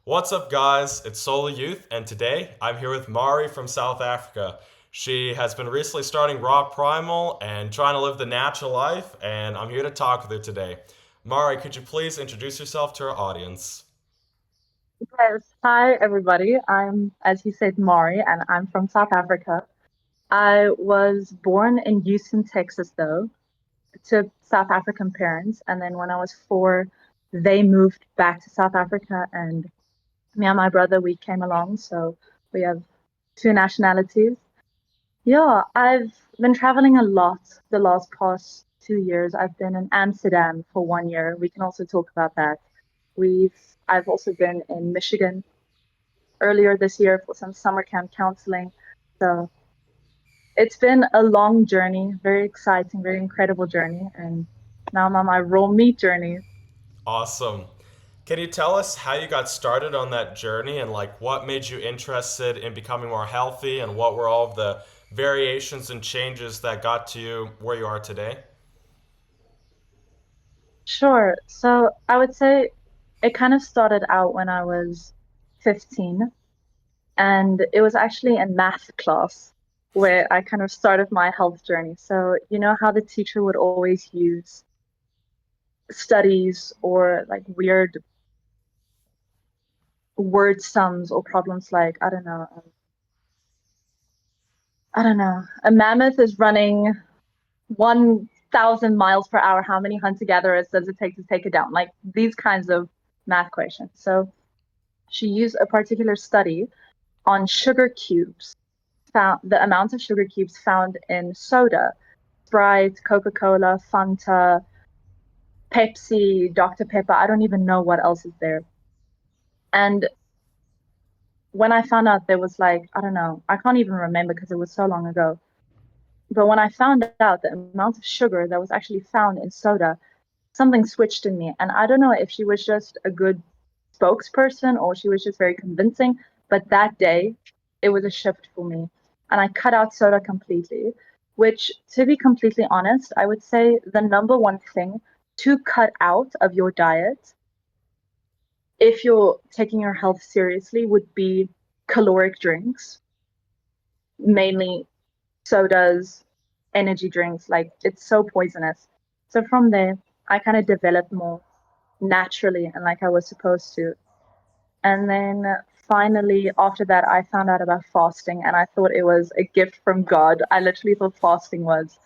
What's up, guys? It's Solar Youth, and today I'm here with Mari from South Africa. She has been recently starting raw Primal and trying to live the natural life, and I'm here to talk with her today. Mari, could you please introduce yourself to our audience? Yes. Hi, everybody. I'm, as you said, Mari, and I'm from South Africa. I was born in Houston, Texas, though, to South African parents. And then when I was 4, they moved back to South Africa, and me and my brother, we came along. So we have two nationalities. Yeah, I've been traveling a lot the last past 2 years. I've been in Amsterdam for 1 year. We can also talk about that. We've I've also been in Michigan earlier this year for some summer camp counseling. So it's been a long journey, very exciting, very incredible journey. And now I'm on my raw meat journey. Awesome. Can you tell us how you got started on that journey and like what made you interested in becoming more healthy and what were all of the variations and changes that got to you where you are today? Sure. So I would say it kind of started out when I was 15, and it was actually in math class where I kind of started my health journey. So, you know how the teacher would always use studies or like weird word sums or problems like, I don't know. A mammoth is running 1,000 miles per hour. How many hunter-gatherers does it take to take it down? Like these kinds of math questions. So she used a particular study on sugar cubes, found the amount of sugar cubes found in soda, Sprite, Coca-Cola, Fanta, Pepsi, Dr. Pepper. I don't even know what else is there. And when I found out there was like, I don't know, I can't even remember because it was so long ago. But when I found out the amount of sugar that was actually found in soda, something switched in me. And I don't know if she was just a good spokesperson or she was just very convincing, but that day it was a shift for me. And I cut out soda completely, which, to be completely honest, I would say the number one thing to cut out of your diet if you're taking your health seriously would be caloric drinks, mainly sodas, energy drinks. Like it's so poisonous. So from there, I kind of developed more naturally and like I was supposed to. And then finally, after that, I found out about fasting and I thought it was a gift from God. I literally thought fasting was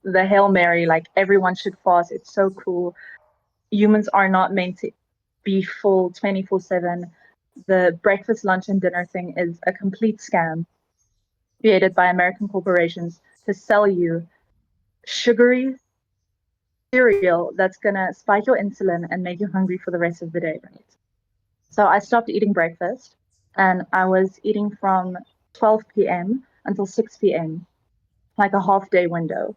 the Hail Mary, like everyone should fast. It's so cool. Humans are not meant to be full 24/7. The breakfast, lunch, and dinner thing is a complete scam created by American corporations to sell you sugary cereal that's gonna spike your insulin and make you hungry for the rest of the day, right? So I stopped eating breakfast and I was eating from 12 p.m. until 6 p.m., like a half day window.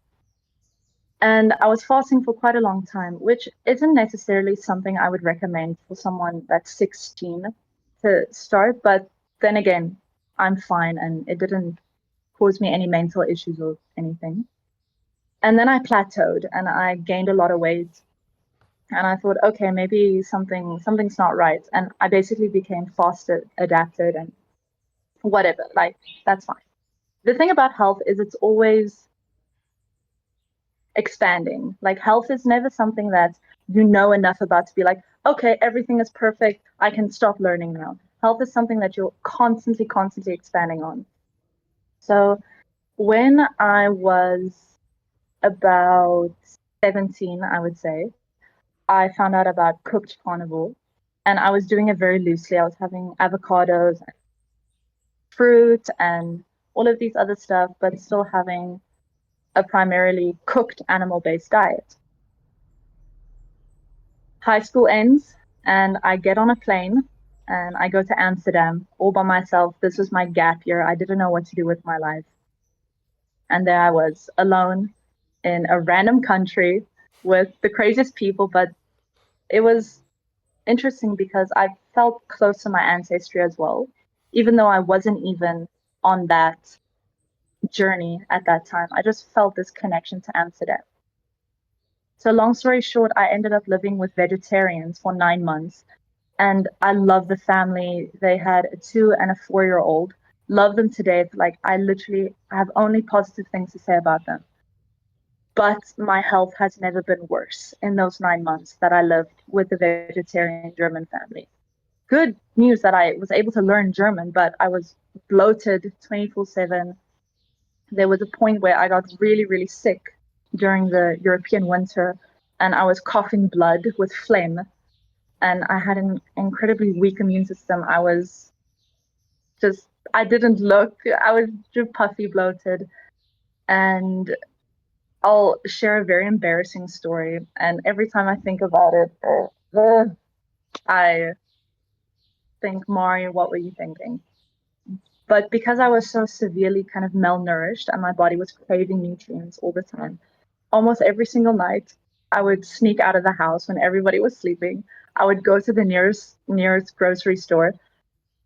And I was fasting for quite a long time, which isn't necessarily something I would recommend for someone that's 16 to start. But then again, I'm fine and it didn't cause me any mental issues or anything. And then I plateaued and I gained a lot of weight. And I thought, okay, maybe something's not right. And I basically became faster adapted and whatever. Like that's fine. The thing about health is it's always expanding. Like health is never something that you know enough about to be like, okay, everything is perfect. I can stop learning now. Health is something that you're constantly expanding on. So when I was about 17, I would say, I found out about cooked carnivore and I was doing it very loosely. I was having avocados, and fruit, and all of these other stuff, but still having a primarily cooked animal based diet. High school ends, and I get on a plane and I go to Amsterdam all by myself. This was my gap year. I didn't know what to do with my life. And there I was alone in a random country with the craziest people, but it was interesting because I felt close to my ancestry as well, even though I wasn't even on that journey at that time. I just felt this connection to Amsterdam. So, long story short, I ended up living with vegetarians for 9 months. And I love the family. They had a 2 and a 4-year-old. Love them to death. Like I literally have only positive things to say about them. But my health has never been worse in those 9 months that I lived with the vegetarian German family. Good news that I was able to learn German, but I was bloated 24/7. There was a point where I got really, really sick during the European winter, and I was coughing blood with phlegm, and I had an incredibly weak immune system. I was just, I didn't look, I was just puffy, bloated. And I'll share a very embarrassing story. And every time I think about it, I think, Mari, what were you thinking? But because I was so severely kind of malnourished and my body was craving nutrients all the time, almost every single night, I would sneak out of the house when everybody was sleeping. I would go to the nearest grocery store,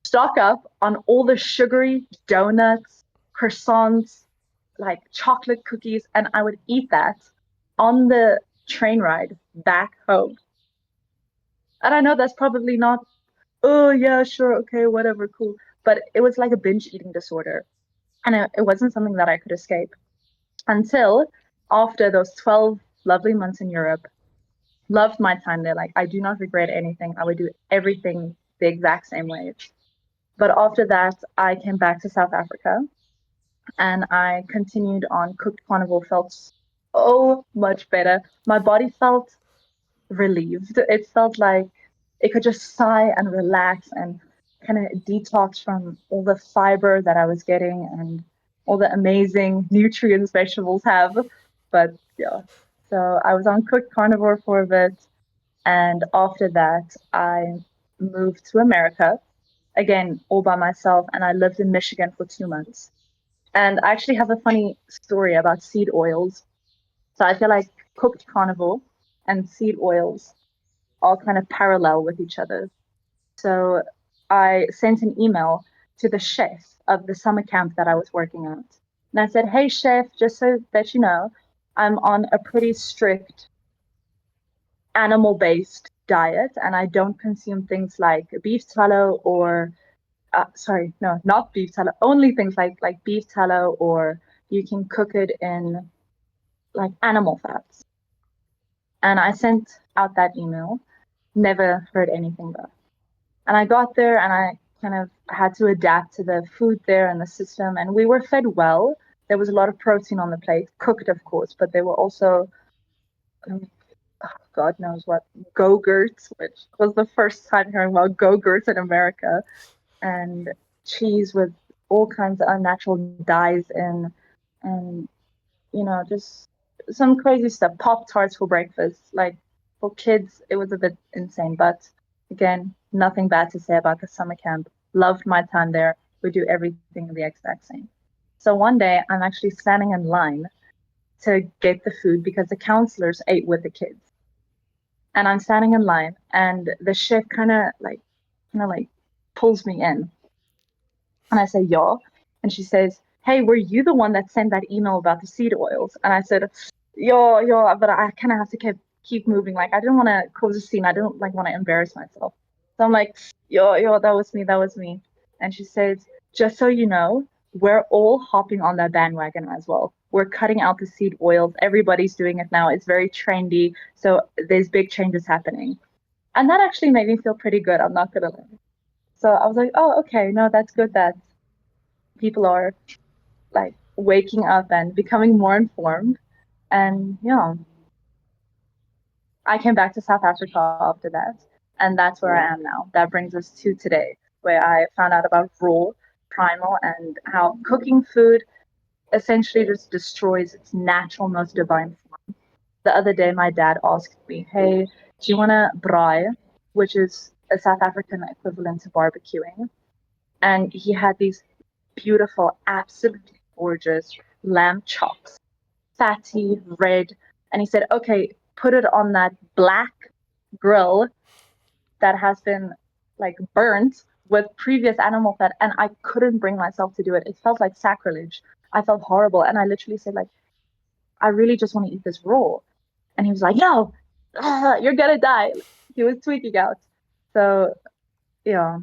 stock up on all the sugary donuts, croissants, like chocolate cookies, and I would eat that on the train ride back home. And I know that's probably not, oh yeah, sure, okay, whatever, cool. But it was like a binge eating disorder. And it wasn't something that I could escape until after those 12 lovely months in Europe. Loved my time there. Like, I do not regret anything. I would do everything the exact same way. But after that, I came back to South Africa and I continued on cooked carnivore, felt so much better. My body felt relieved. It felt like it could just sigh and relax and kind of detox from all the fiber that I was getting and all the amazing nutrients vegetables have. But yeah, so I was on cooked carnivore for a bit. And after that, I moved to America again, all by myself. And I lived in Michigan for 2 months. And I actually have a funny story about seed oils. So I feel like cooked carnivore and seed oils all kind of parallel with each other. So I sent an email to the chef of the summer camp that I was working at. And I said, hey, chef, just so that you know, I'm on a pretty strict animal based diet and I don't consume things like beef tallow or, sorry, no, not beef tallow, only things like beef tallow or you can cook it in like animal fats. And I sent out that email, never heard anything back. And I got there and I kind of had to adapt to the food there and the system. And we were fed well. There was a lot of protein on the plate, cooked, of course, but they were also, um, God knows what, go-gurts, which was the first time hearing about go-gurts in America, and cheese with all kinds of unnatural dyes in, and just some crazy stuff. Pop tarts for breakfast. Like for kids, it was a bit insane. But again, nothing bad to say about the summer camp. Loved my time there. We do everything the exact same. So one day, I'm actually standing in line to get the food because the counselors ate with the kids, and I'm standing in line, and the chef kind of like pulls me in, and I say, yeah. And she says, hey, were you the one that sent that email about the seed oils? And I said, yeah, but I kind of have to keep moving. Like, I didn't want to cause a scene. I didn't like want to embarrass myself. So I'm like, yo, that was me. That was me. And she says, just so you know, we're all hopping on that bandwagon as well. We're cutting out the seed oils. Everybody's doing it now. It's very trendy. So there's big changes happening. And that actually made me feel pretty good. I'm not gonna lie. So I was like, oh, okay, no, that's good that people are like waking up and becoming more informed. And I came back to South Africa after that, and that's where I am now. That brings us to today, where I found out about raw, primal, and how cooking food essentially just destroys its natural, most divine form. The other day, my dad asked me, "Hey, do you want to braai?" Which is a South African equivalent to barbecuing. And he had these beautiful, absolutely gorgeous lamb chops, fatty, red. And he said, okay, put it on that black grill that has been like burnt with previous animal fat. And I couldn't bring myself to do it. It felt like sacrilege. I felt horrible. And I literally said, like, I really just want to eat this raw. And he was like, no, you're going to die. He was tweaking out. So yeah,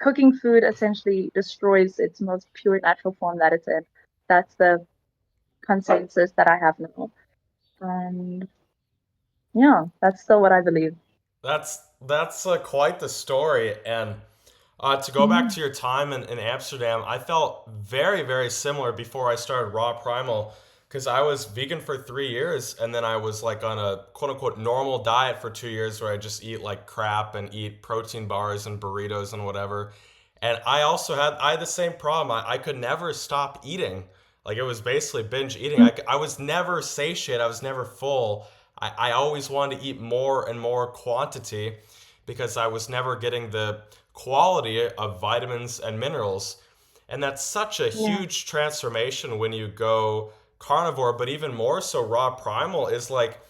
cooking food essentially destroys its most pure natural form that it's in. That's the consensus that I have now. And yeah, that's still what I believe. That's quite the story. And to go back Mm, to your time in Amsterdam, I felt very, very similar before I started Raw Primal because I was vegan for 3 years and then I was like on a quote unquote normal diet for 2 years where I just eat like crap and eat protein bars and burritos and whatever. And I had the same problem. I could never stop eating. Like it was basically binge eating. mm, I was never satiate. I was never full. I always wanted to eat more and more quantity because I was never getting the quality of vitamins and minerals. And that's such a yeah, huge transformation when you go carnivore, but even more so raw primal is like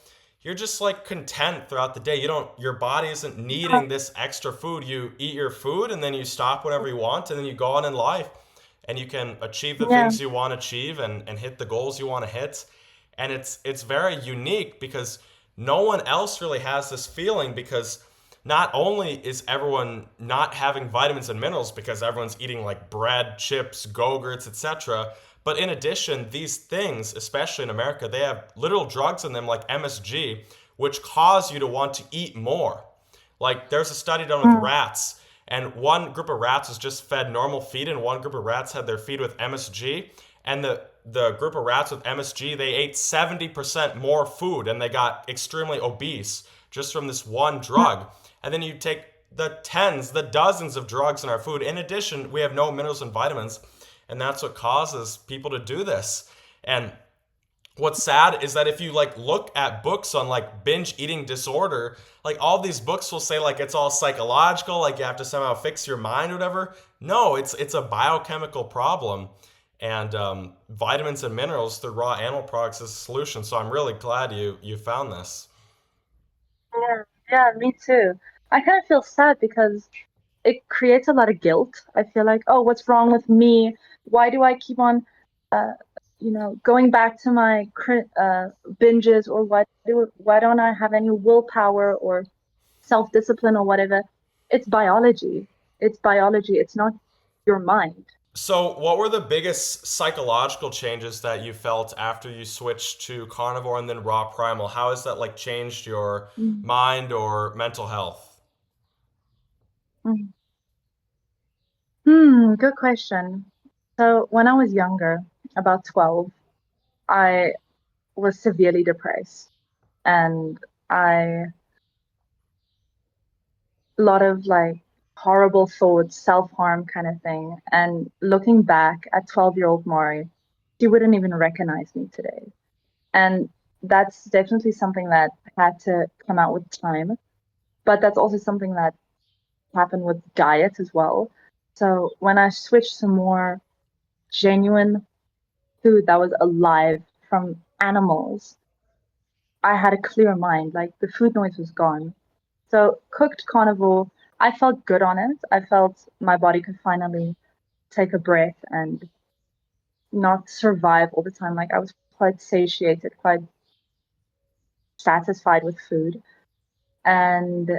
you're just like content throughout the day. You don't your body isn't needing this extra food. You eat your food and then you stop whenever you want and then you go on in life and you can achieve the yeah, things you want to achieve and hit the goals you want to hit. And it's very unique because no one else really has this feeling because not only is everyone not having vitamins and minerals because everyone's eating like bread, chips, go-gurts, etc., but in addition, these things, especially in America, they have literal drugs in them like MSG, which cause you to want to eat more. Like there's a study done with mm, rats, and one group of rats was just fed normal feed, and one group of rats had their feed with MSG. And the group of rats with MSG, they ate 70% more food, and they got extremely obese just from this one mm, drug. And then you take the tens, the dozens of drugs in our food. In addition, we have no minerals and vitamins, and that's what causes people to do this. And what's sad is that if you like look at books on like binge eating disorder, like all these books will say like it's all psychological, like you have to somehow fix your mind or whatever. No, it's a biochemical problem, and vitamins and minerals through raw animal products is a solution. So I'm really glad you found this. yeah, yeah, me too. I kind of feel sad because it creates a lot of guilt. I feel like, oh, what's wrong with me? Why do I keep on, uh, going back to my binges, or why don't I have any willpower or self-discipline or whatever? It's biology. It's biology. It's not your mind. So, what were the biggest psychological changes that you felt after you switched to carnivore and then raw primal? How has that like changed your Mm, mind or mental health? mm. Good question. So when I was younger, about 12, I was severely depressed and I a lot of like horrible thoughts, self-harm kind of thing. And looking back at 12-year-old Mari, she wouldn't even recognize me today. And that's definitely something that had to come out with time. But that's also something that happened with diet as well. So when I switched to more genuine food that was alive from animals, I had a clear mind. Like the food noise was gone. So cooked carnivore, I felt good on it. I felt my body could finally take a breath and not survive all the time. Like I was quite satiated, quite satisfied with food. And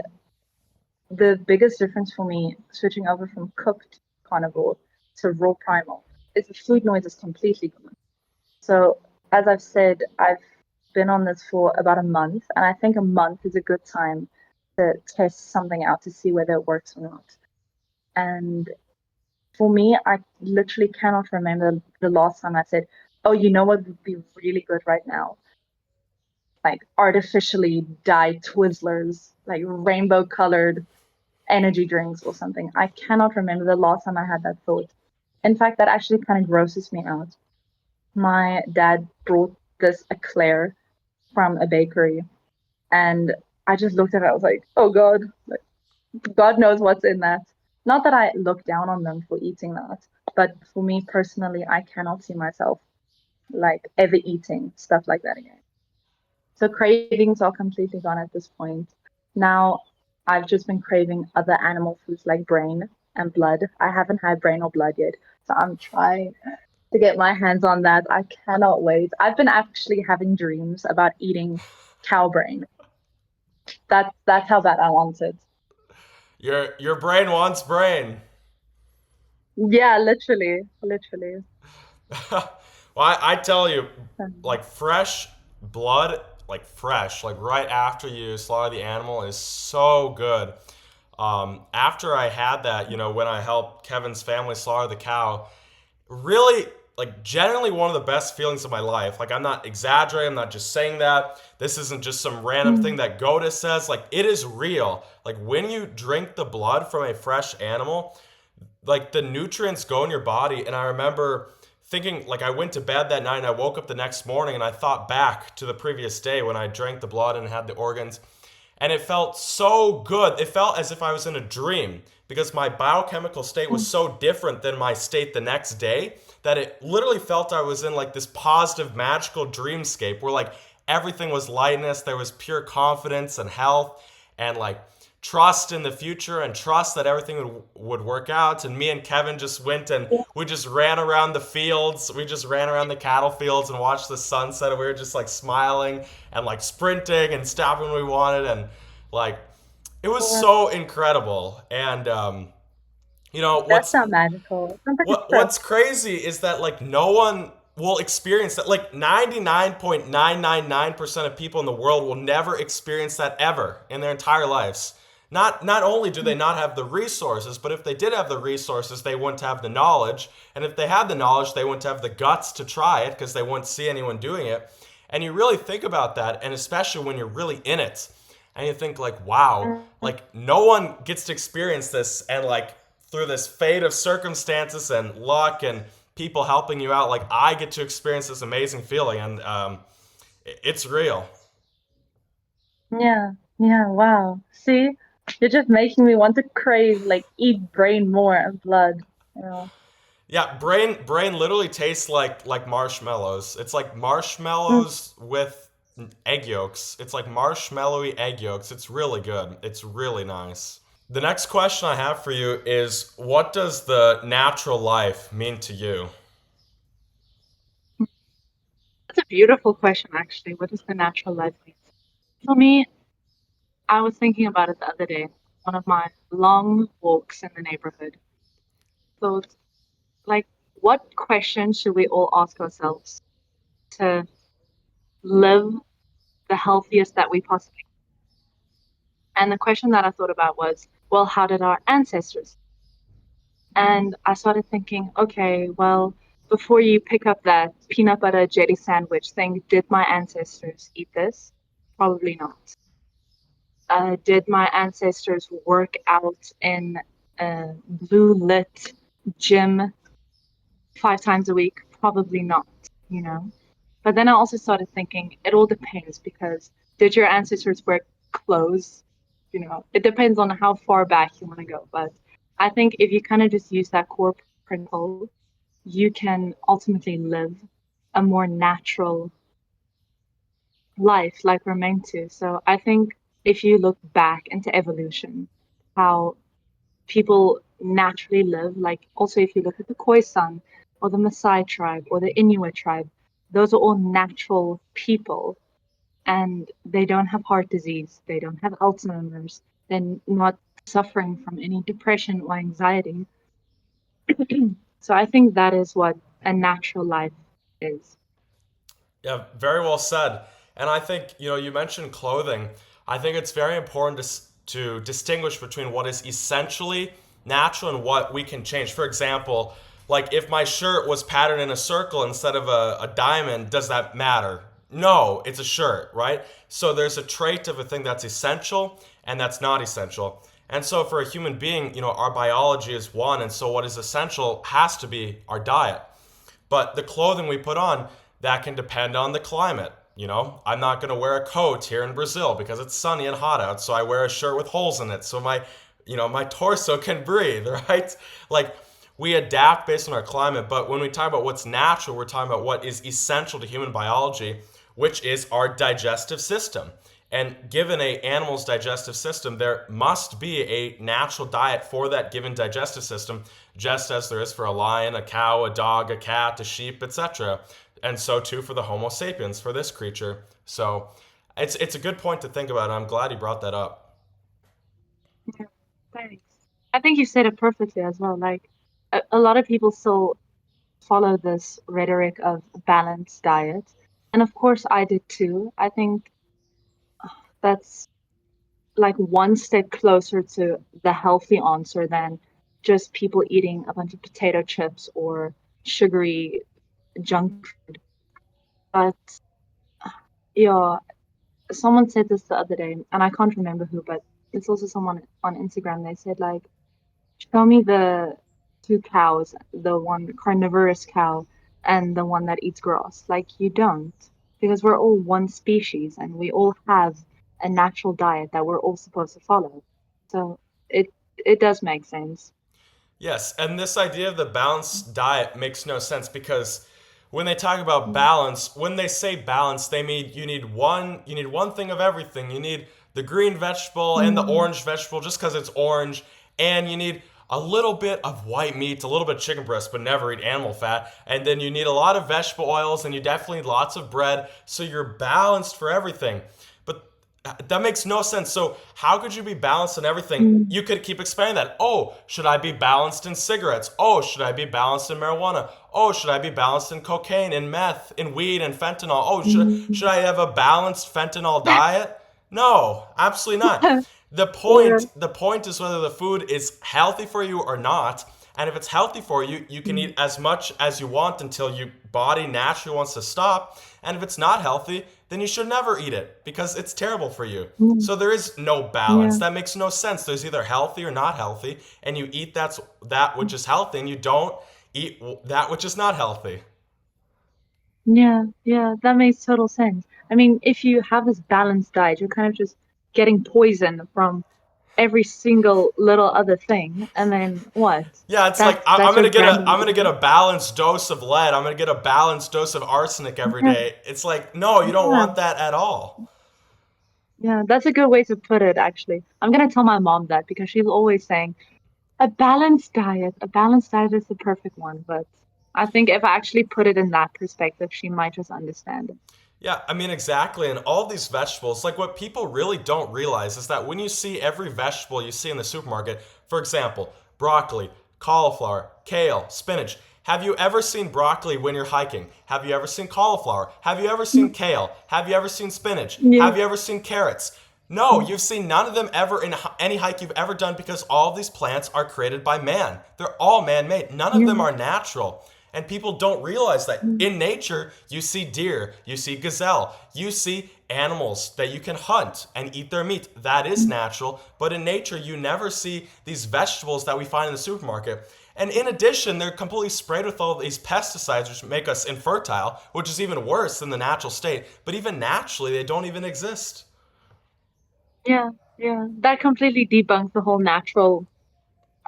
the biggest difference for me switching over from cooked carnivore to raw primal is the food noise is completely gone. So as I've said, I've been on this for about a month, and I think a month is a good time to test something out to see whether it works or not. And for me, I literally cannot remember the last time I said, "Oh, you know what would be really good right now? Like artificially dyed Twizzlers, like rainbow colored energy drinks or something." I cannot remember the last time I had that thought. In fact, that actually kind of grosses me out. My dad brought this eclair from a bakery, and I just looked at it. I was like, "Oh God, like, God knows what's in that." Not that I look down on them for eating that, but for me personally, I cannot see myself like ever eating stuff like that again. So cravings are completely gone at this point. Now I've just been craving other animal foods like brain and blood. I haven't had brain or blood yet, so I'm trying to get my hands on that. I cannot wait. I've been actually having dreams about eating cow brain. That's how bad I want it. Your brain wants brain. Yeah, literally, literally. Well, I tell you, Um, like fresh blood, like fresh, like right after you slaughter the animal is so good. After I had that, when I helped Kevin's family slaughter the cow, really, like, generally one of the best feelings of my life. Like, I'm not exaggerating, I'm not just saying that. This isn't just some random thing mm, that Goda says. Like, it is real. Like, when you drink the blood from a fresh animal, like the nutrients go in your body. And I remember thinking, like, I went to bed that night and I woke up the next morning and I thought back to the previous day when I drank the blood and had the organs, and it felt so good. It felt as if I was in a dream because my biochemical state was mm, so different than my state the next day that it literally felt I was in like this positive magical dreamscape where like everything was lightness, there was pure confidence and health and like trust in the future and trust that everything would work out. And me and Kevin just went and yeah, we just ran around the fields. We just ran around the cattle fields and watched the sunset. And we were just like smiling and like sprinting and stopping when we wanted. And like, it was yeah. so incredible. And, you know, That's what's not magical. Sounds like a trip. what's crazy is that like no one will experience that. Like 99.999% of people in the world will never experience that ever in their entire lives. Not only do they Mm, not have the resources, but if they did have the resources, they wouldn't have the knowledge. And if they had the knowledge, they wouldn't have the guts to try it because they wouldn't see anyone doing it. And you really think about that, and especially when you're really in it, and you think like, wow, mm, like no one gets to experience this, and like through this fate of circumstances and luck and people helping you out, like I get to experience this amazing feeling, and it's real. yeah, yeah, wow. See, you're just making me want to crave, like, eat brain more and blood, you know. Yeah, brain literally tastes like marshmallows. It's like Mm. marshmallows with egg yolks. It's like marshmallowy egg yolks. It's really good. It's really nice. The next question I have for you is, what does the natural life mean to you? That's a beautiful question, actually. What does the natural life mean? For me, I was thinking about it the other day, one of my long walks in the neighborhood. So, like, what question should we all ask ourselves to live the healthiest that we possibly can? And the question that I thought about was, well, how did our ancestors? And I started thinking, okay, well, before you pick up that peanut butter jelly sandwich thing, did my ancestors eat this? Probably not. Did my ancestors work out in a blue lit gym 5 times a week? Probably not, you know. But then I also started thinking it all depends because did your ancestors wear clothes? You know, it depends on how far back you want to go. But I think if you kind of just use that core principle, you can ultimately live a more natural life like we're meant to. So I think if you look back into evolution, how people naturally live, like also if you look at the Khoisan or the Maasai tribe or the Inuit tribe, those are all natural people and they don't have heart disease, they don't have Alzheimer's, they're not suffering from any depression or anxiety. So I think that is what a natural life is. Yeah, very well said. And I think, you mentioned clothing. I think it's very important to distinguish between what is essentially natural and what we can change. For example, like if my shirt was patterned in a circle instead of a diamond, does that matter? No, it's a shirt, right? So there's a trait of a thing that's essential and that's not essential. And so for a human being, our biology is one, and so what is essential has to be our diet. But the clothing we put on, that can depend on the climate. I'm not going to wear a coat here in Brazil because it's sunny and hot out, so I wear a shirt with holes in it so my torso can breathe, right? Like we adapt based on our climate, but when we talk about what's natural, we're talking about what is essential to human biology, which is our digestive system. And given a animal's digestive system, there must be a natural diet for that given digestive system, just as there is for a lion, a cow, a dog, a cat, a sheep, etc. And so too for the Homo sapiens, for this creature. So it's a good point to think about. And I'm glad you brought that up. Yeah, Thanks. I think you said it perfectly as well. Like a lot of people still follow this rhetoric of balanced diet. And of course I did too. I think that's like one step closer to the healthy answer than just people eating a bunch of potato chips or sugary junk food. But yeah, someone said this the other day, and I can't remember who, but it's also someone on Instagram. They said like, show me the two cows, the one carnivorous cow and the one that eats grass. Like you don't, because we're all one species and we all have a natural diet that we're all supposed to follow. So it it does make sense. Yes, and this idea of the balanced diet makes no sense because when they talk about Mm, balance, when they say balance, they mean you need one thing of everything. You need the green vegetable and the mm, orange vegetable just because it's orange, and you need a little bit of white meat, a little bit of chicken breast, but never eat animal fat. And then you need a lot of vegetable oils, and you definitely need lots of bread. So you're balanced for everything. But that makes no sense. So how could you be balanced in everything? mm, You could keep expanding that. Oh, should I be balanced in cigarettes? Oh, should I be balanced in marijuana? Oh, should I be balanced in cocaine, in meth, in weed, and fentanyl? Oh, should mm. I have a balanced fentanyl diet? No, absolutely not. The Yeah. point the point is whether the food is healthy for you or not. And if it's healthy for you, you can Mm, eat as much as you want until your body naturally wants to stop. And if it's not healthy, then you should never eat it because it's terrible for you. mm, So there is no balance. yeah. That makes no sense. There's either healthy or not healthy, and you eat that which is healthy, and you don't eat that which is not healthy. Yeah, yeah, that makes total sense. I mean, if you have this balanced diet, you're kind of just getting poison from every single little other thing, and then what? Yeah, it's like That's your grand I'm gonna get meal. a balanced dose of lead. I'm gonna get a balanced dose of arsenic every Yeah, day. It's like no, you don't yeah, want that at all. yeah. That's a good way to put it, actually. I'm gonna tell my mom that because she's always saying a balanced diet is the perfect one. But I think if I actually put it in that perspective, she might just understand it. Yeah, I mean, exactly. And all these vegetables, like what people really don't realize is that when you see every vegetable you see in the supermarket, for example, broccoli, cauliflower, kale, spinach, have you ever seen broccoli when you're hiking? Have you ever seen cauliflower? Have you ever seen kale? Have you ever seen spinach? Yeah. Have you ever seen carrots? No, you've seen none of them ever in any hike you've ever done because all of these plants are created by man. They're all man made. None of them Yeah. are natural. And people don't realize that in nature, you see deer, you see gazelle, you see animals that you can hunt and eat their meat. That is natural. But in nature, you never see these vegetables that we find in the supermarket. And in addition, they're completely sprayed with all these pesticides, which make us infertile, which is even worse than the natural state. But even naturally, they don't even exist. Yeah, yeah. That completely debunks the whole natural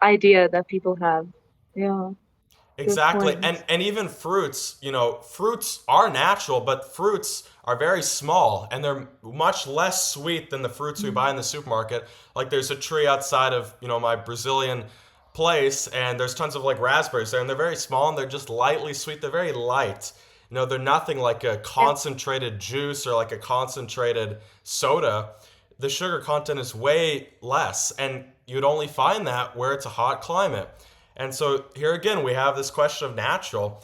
idea that people have. Yeah, good Exactly. point. And even fruits, fruits are natural, but fruits are very small and they're much less sweet than the fruits we buy in Mm, the supermarket. Like there's a tree outside of, my Brazilian place and there's tons of like raspberries there and they're very small and they're just lightly sweet. They're very light. They're nothing like a yeah, concentrated juice or like a concentrated soda. The sugar content is way less and you'd only find that where it's a hot climate. And so here again, we have this question of natural.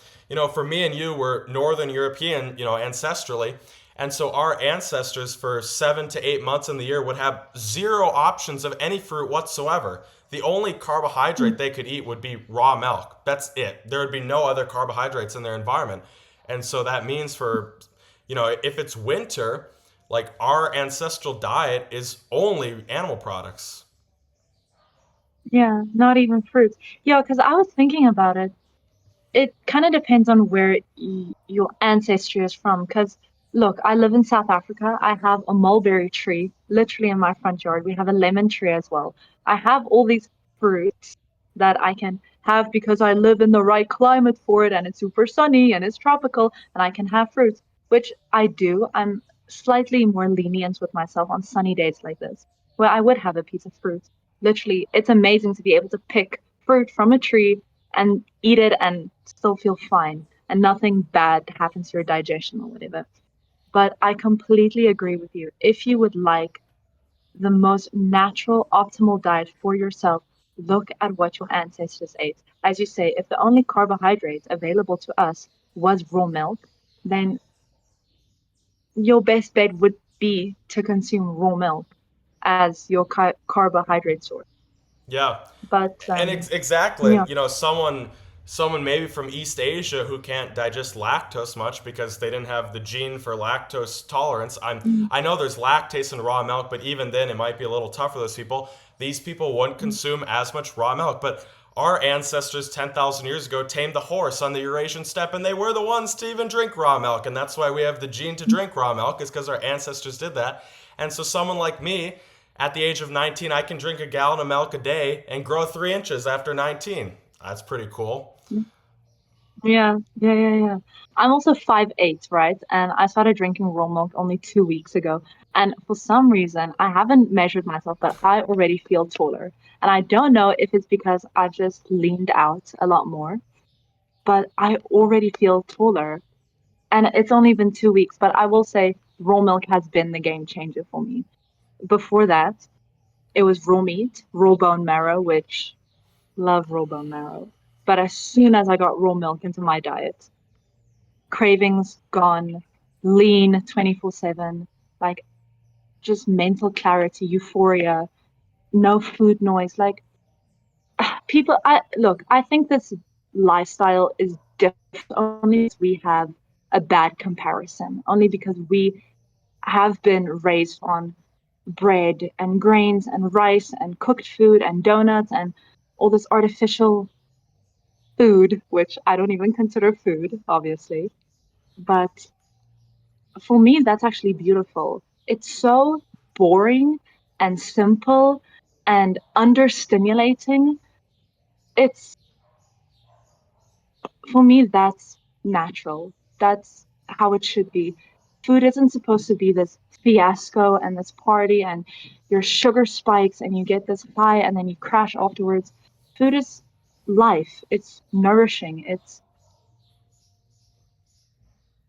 For me and you, we're Northern European, ancestrally. And so our ancestors for 7 to 8 months in the year would have zero options of any fruit whatsoever. The only carbohydrate mm, they could eat would be raw milk. That's it. There would be no other carbohydrates in their environment. And so that means if it's winter, like our ancestral diet is only animal products. yeah. Not even fruits. Yeah, because I was thinking about it. It kind of depends on where your ancestry is from. Because, look, I live in South Africa. I have a mulberry tree literally in my front yard. We have a lemon tree as well. I have all these fruits that I can have because I live in the right climate for it and it's super sunny and it's tropical and I can have fruits, which I do. I'm slightly more lenient with myself on sunny days like this, where I would have a piece of fruit. Literally, it's amazing to be able to pick fruit from a tree and eat it and still feel fine and nothing bad happens to your digestion or whatever. But I completely agree with you. If you would like the most natural, optimal diet for yourself, look at what your ancestors ate. As you say, if the only carbohydrate available to us was raw milk, then your best bet would be to consume raw milk as your carbohydrate source. Yeah. But And exactly, yeah, and someone maybe from East Asia who can't digest lactose much because they didn't have the gene for lactose tolerance. mm, I know there's lactase in raw milk, but even then it might be a little tough for those people. These people wouldn't mm, consume as much raw milk, but our ancestors 10,000 years ago tamed the horse on the Eurasian steppe, and they were the ones to even drink raw milk, and that's why we have the gene to mm, drink raw milk, is because our ancestors did that. And so someone like me, at the age of 19, I can drink a gallon of milk a day and grow 3 inches after 19. That's pretty cool. mm. Yeah. I'm also 5'8", right? And I started drinking raw milk only 2 weeks ago. And for some reason, I haven't measured myself, but I already feel taller. And I don't know if it's because I've just leaned out a lot more, but I already feel taller. And it's only been 2 weeks, but I will say raw milk has been the game changer for me. Before that, it was raw meat, raw bone marrow, which love raw bone marrow. But as soon as I got raw milk into my diet, cravings gone, lean 24/7, like just mental clarity, euphoria, no food noise. Like people, I look, I think this lifestyle is different only because we have a bad comparison, only because we have been raised on bread and grains and rice and cooked food and donuts and all this artificial food, which I don't even consider food, obviously. But for me, that's actually beautiful. It's so boring and simple and understimulating. It's for me, that's natural. That's how it should be. Food isn't supposed to be this fiasco and this party and your sugar spikes and you get this high and then you crash afterwards. Food is life. It's nourishing. It's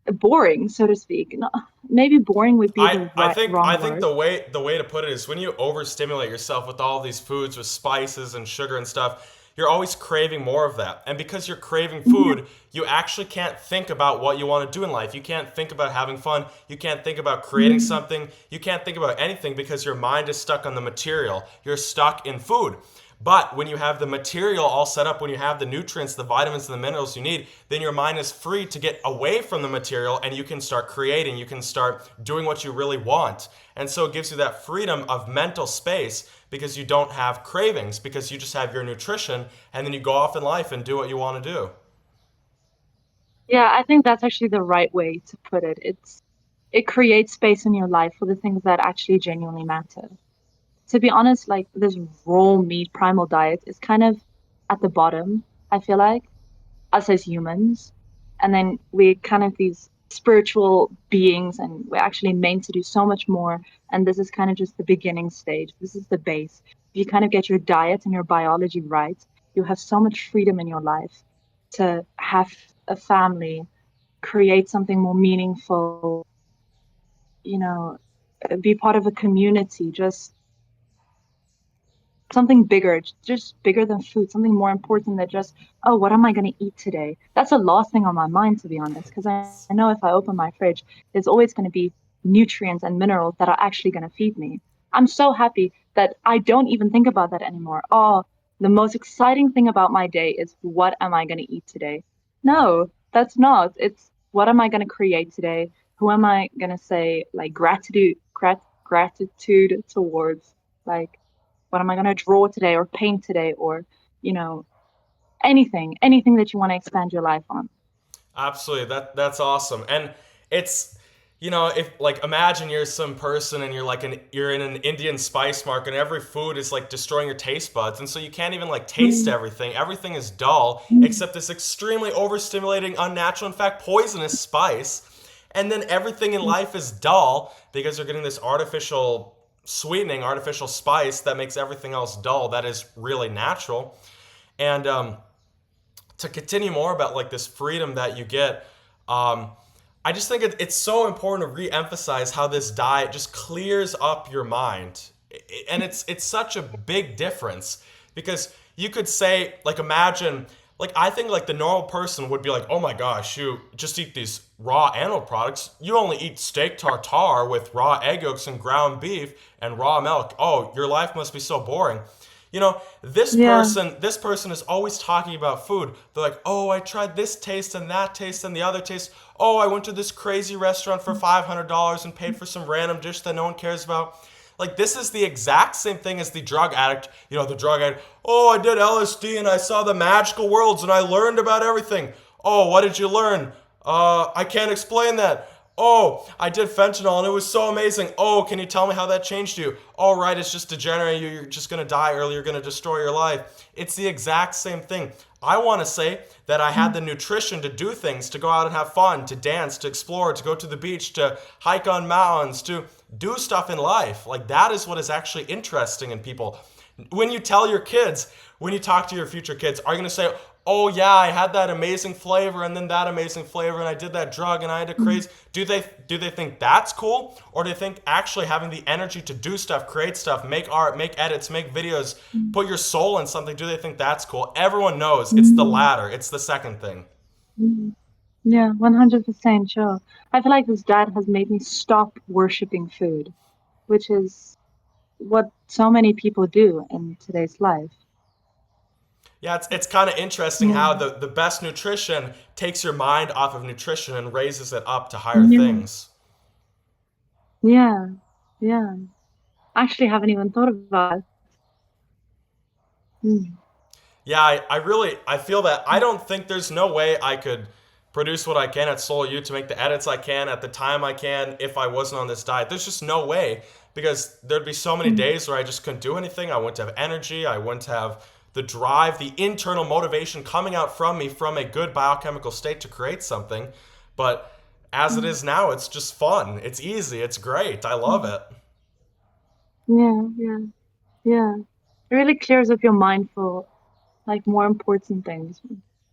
boring, so to speak. No, maybe boring would be I, the I right think wrong I think word. the way to put it is when you overstimulate yourself with all these foods with spices and sugar and stuff, you're always craving more of that. And because you're craving Yeah. food, you actually can't think about what you want to do in life. You can't think about having fun. You can't think about creating Mm. something. You can't think about anything because your mind is stuck on the material. You're stuck in food. But when you have the material all set up, when you have the nutrients, the vitamins, and the minerals you need, then your mind is free to get away from the material and you can start creating. You can start doing what you really want. And so it gives you that freedom of mental space because you don't have cravings, because you just have your nutrition and then you go off in life and do what you want to do. Yeah, I think that's actually the right way to put it. It creates space in your life for the things that actually genuinely matter. To be honest, like this raw meat primal diet is kind of at the bottom, I feel like, us as humans. And then we're kind of these spiritual beings and we're actually meant to do so much more. And this is kind of just the beginning stage. This is the base. If you kind of get your diet and your biology right, you have so much freedom in your life to have a family, create something more meaningful, you know, be part of a community, just something bigger, just bigger than food, something more important than just, oh, what am I going to eat today? That's the last thing on my mind, to be honest, because I know if I open my fridge, there's always going to be nutrients and minerals that are actually going to feed me. I'm so happy that I don't even think about that anymore. Oh, the most exciting thing about my day is what am I going to eat today? No, that's not. It's what am I going to create today? Who am I going to say like gratitude towards? Like, what am I going to draw today or paint today or, you know, anything that you want to expand your life on. Absolutely. That's awesome. And it's if like imagine you're some person and you're in an Indian spice market and every food is like destroying your taste buds and so you can't even like taste Mm, everything. Everything is dull mm, except this extremely overstimulating, unnatural, in fact poisonous spice. And then everything in mm. life is dull because you're getting this artificial sweetening, artificial spice that makes everything else dull that is really natural. And to continue more about like this freedom that you get, um, I just think it's so important to re-emphasize how this diet just clears up your mind. And it's such a big difference because you could say, like, imagine, like, I think like the normal person would be like, oh my gosh, you just eat these raw animal products. You only eat steak tartare with raw egg yolks and ground beef and raw milk. Oh, your life must be so boring. You know, Yeah. this person is always talking about food. They're like, oh, I tried this taste and that taste and the other taste. Oh, I went to this crazy restaurant for $500 and paid for some random dish that no one cares about. Like, this is the exact same thing as the drug addict. You know, the drug addict, oh, I did LSD and I saw the magical worlds and I learned about everything. Oh, what did you learn? I can't explain that. Oh, I did fentanyl and it was so amazing. Oh, can you tell me how that changed you? Oh, right, it's just degenerating you. You're just going to die early. You're going to destroy your life. It's the exact same thing. I want to say that I had the nutrition to do things, to go out and have fun, to dance, to explore, to go to the beach, to hike on mountains, to do stuff in life. Like, that is what is actually interesting in people. When you tell your kids, when you talk to your future kids, are you going to say, oh yeah, I had that amazing flavor and then that amazing flavor and I did that drug and I had a crazy, do they think that's cool, or do they think actually having the energy to do stuff, create stuff, make art, make edits, make videos, put your soul in something, do they think that's cool? Everyone knows it's the latter. It's the second thing. Yeah, 100% sure. I feel like this diet has made me stop worshiping food, which is what so many people do in today's life. Yeah, it's kind of interesting Yeah. how the best nutrition takes your mind off of nutrition and raises it up to higher Yeah. things. Yeah. Yeah. Actually haven't even thought about it. Mm. Yeah, I feel that I don't think there's no way I could produce what I can at Soul U to make the edits I can at the time I can if I wasn't on this diet. There's just no way because there'd be so many Mm. days where I just couldn't do anything. I wouldn't have energy. I wouldn't have the drive, the internal motivation coming out from me from a good biochemical state to create something. But as it Mm. is now, it's just fun. It's easy. It's great. I love Mm. it. Yeah, yeah, yeah. It really clears up your mind for like more important things.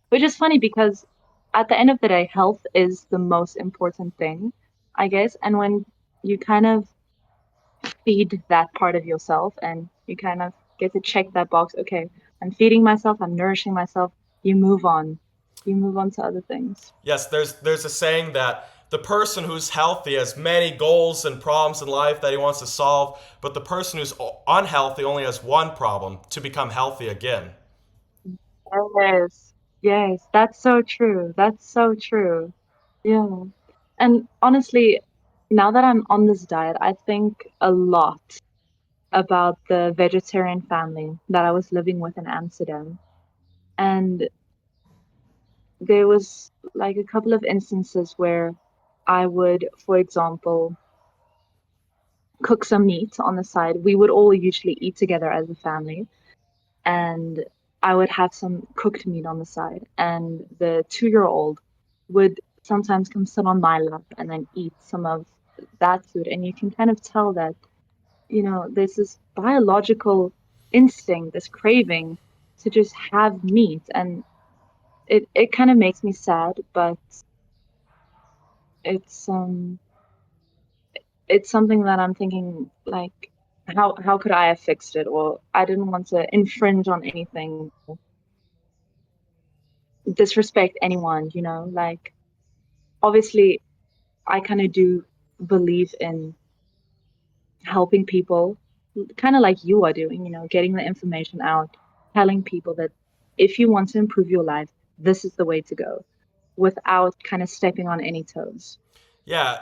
Which is funny because at the end of the day, health is the most important thing, I guess. And when you kind of feed that part of yourself and you kind of get to check that box, okay, I'm feeding myself, I'm nourishing myself, you move on. You move on to other things. Yes, there's a saying that the person who's healthy has many goals and problems in life that he wants to solve, but the person who's unhealthy only has one problem, to become healthy again. Yes. Yes, that's so true. That's so true. Yeah. And honestly, now that I'm on this diet, I think a lot about the vegetarian family that I was living with in Amsterdam. And there was like a couple of instances where I would, for example, cook some meat on the side. We would all usually eat together as a family, and I would have some cooked meat on the side. And the 2-year-old would sometimes come sit on my lap and then eat some of that food. And you can kind of tell that, there's this biological instinct, this craving to just have meat. And it kind of makes me sad, but it's um it's something that I'm thinking like how could I have fixed it? Or I didn't want to infringe on anything, disrespect anyone, like obviously I kind of do believe in helping people, kind of like you are doing, getting the information out, telling people that if you want to improve your life, this is the way to go without kind of stepping on any toes. Yeah,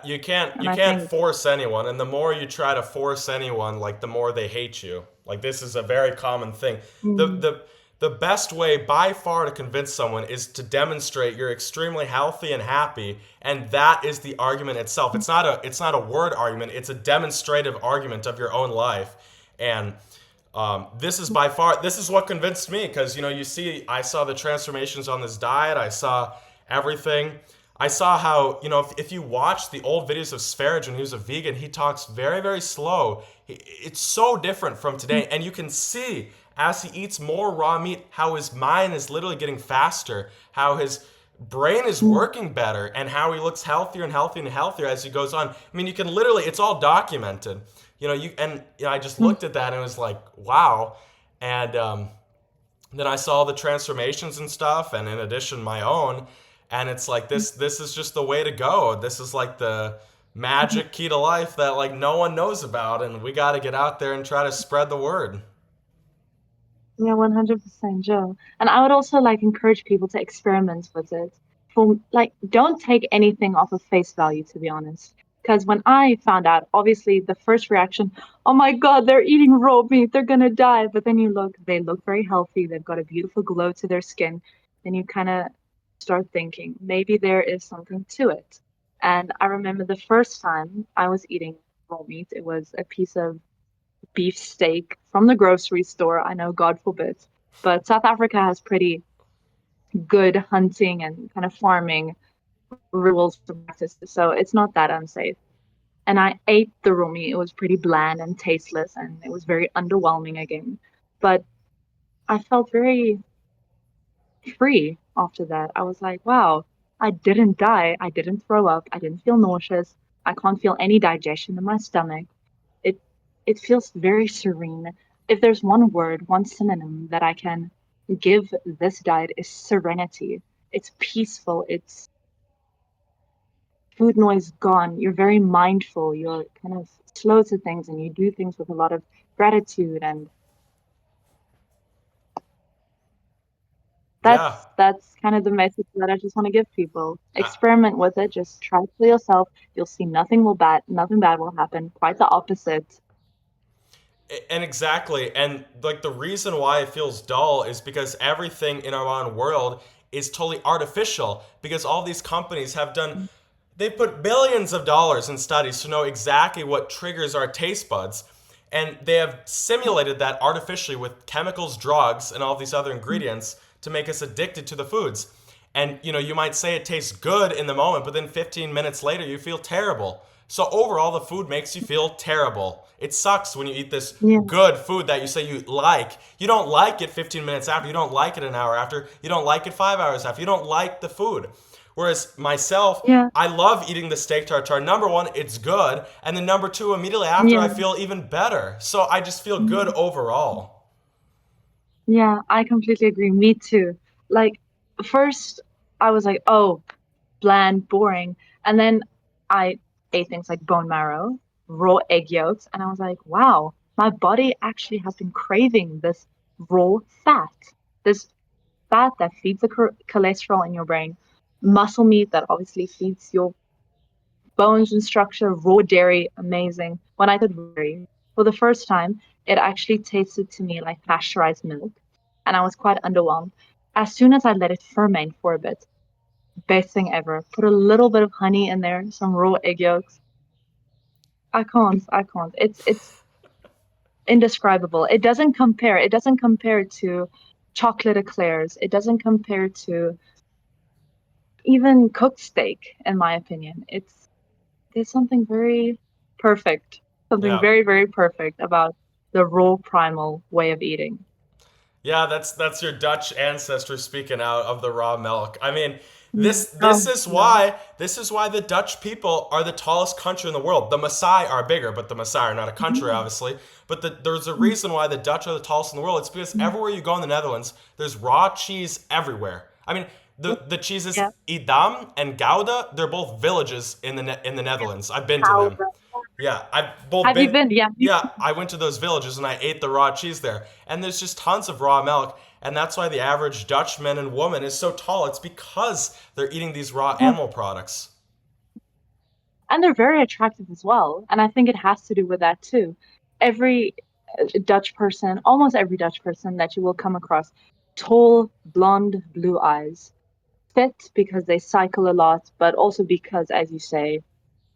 And you I can't think, force anyone, and the more you try to force anyone, like the more they hate you. Like, this is a very common thing. The mm, the the best way by far to convince someone is to demonstrate you're extremely healthy and happy, and that is the argument itself. It's not a word argument, it's a demonstrative argument of your own life. And this is what convinced me because you see I saw the transformations on this diet. I saw everything. I saw how if you watch the old videos of Sverige when he was a vegan, he talks very, very slow. It's so different from today, and you can see as he eats more raw meat how his mind is literally getting faster, how his brain is mm, working better, and how he looks healthier and healthier and healthier as he goes on. I mean, you can literally, it's all documented. I just Mm. looked at that and it was like, wow. And then I saw the transformations and stuff, and in addition, my own. And it's like this is just the way to go. This is like the magic key to life that like no one knows about, and we got to get out there and try to spread the word. Yeah, 100% Joe. And I would also like encourage people to experiment with it. For like, don't take anything off of face value, to be honest. Because when I found out, obviously the first reaction, oh my God, they're eating raw meat, they're gonna die. But then you look, they look very healthy, they've got a beautiful glow to their skin. Then you kind of start thinking, maybe there is something to it. And I remember the first time I was eating raw meat, it was a piece of beef steak from the grocery store. I know, God forbid, but South Africa has pretty good hunting and kind of farming rules and practices, so it's not that unsafe. And I ate the raw meat. It was pretty bland and tasteless, and it was very underwhelming again. But I felt very free after that. I was like, wow, I didn't die. I didn't throw up. I didn't feel nauseous. I can't feel any digestion in my stomach. It it feels very serene. If there's one word, one synonym that I can give this diet is serenity. It's peaceful. It's food noise gone. You're very mindful. You're kind of slow to things and you do things with a lot of gratitude and Yeah. that's kind of the message that I just want to give people. I, Experiment with it. Just try it for yourself. You'll see nothing bad will happen. Quite the opposite. and exactly, and like the reason why it feels dull is because everything in our own world is totally artificial, because all these companies have done, they've put billions of dollars in studies to know exactly what triggers our taste buds, and they have simulated that artificially with chemicals, drugs, and all these other ingredients to make us addicted to the foods. And you might say it tastes good in the moment, but then 15 minutes later you feel terrible. So overall the food makes you feel terrible. It sucks when you eat this Yeah, good food that you say you like. You don't like it 15 minutes after, you don't like it an hour after, you don't like it 5 hours after. You don't like the food. Whereas myself, yeah, I love eating the steak tartare. Number one, it's good, and then number two, immediately after, I yeah. feel even better. So I just feel good overall. Yeah, I completely agree. Me too. Like, first, I was like, oh, bland, boring. And then I ate things like bone marrow, raw egg yolks, and I was like, wow, my body actually has been craving this raw fat, this fat that feeds the cholesterol in your brain, muscle meat that obviously feeds your bones and structure, raw dairy, amazing. When I did dairy for the first time, it actually tasted to me like pasteurized milk, and I was quite underwhelmed. As soon as I let it ferment for a bit, best thing ever. Put a little bit of honey in there, some raw egg yolks. I can't. It's indescribable. It doesn't compare. It doesn't compare to chocolate eclairs. It doesn't compare to even cooked steak, in my opinion. There's something very perfect, something Yeah. very, very perfect about the raw primal way of eating. Yeah, that's your Dutch ancestry speaking out of the raw milk. I mean, Mm. this Oh, is yeah. why the Dutch people are the tallest country in the world. The Maasai are bigger, but the Maasai are not a country, Yeah. obviously. But there's a Mm. reason why the Dutch are the tallest in the world. It's because Mm. everywhere you go in the Netherlands, there's raw cheese everywhere. I mean, Yeah. the cheeses Yeah. Edam and Gouda, they're both villages in in the Yeah. Netherlands. I've been to them. Powder. Yeah, I've both Have you been. been? Yeah. Yeah, I went to those villages and I ate the raw cheese there. And there's just tons of raw milk. And that's why the average Dutchman and woman is so tall. It's because they're eating these raw Yeah. animal products. And they're very attractive as well. And I think it has to do with that too. Every Dutch person, almost every Dutch person that you will come across, tall, blonde, blue eyes, fit because they cycle a lot, but also because, as you say,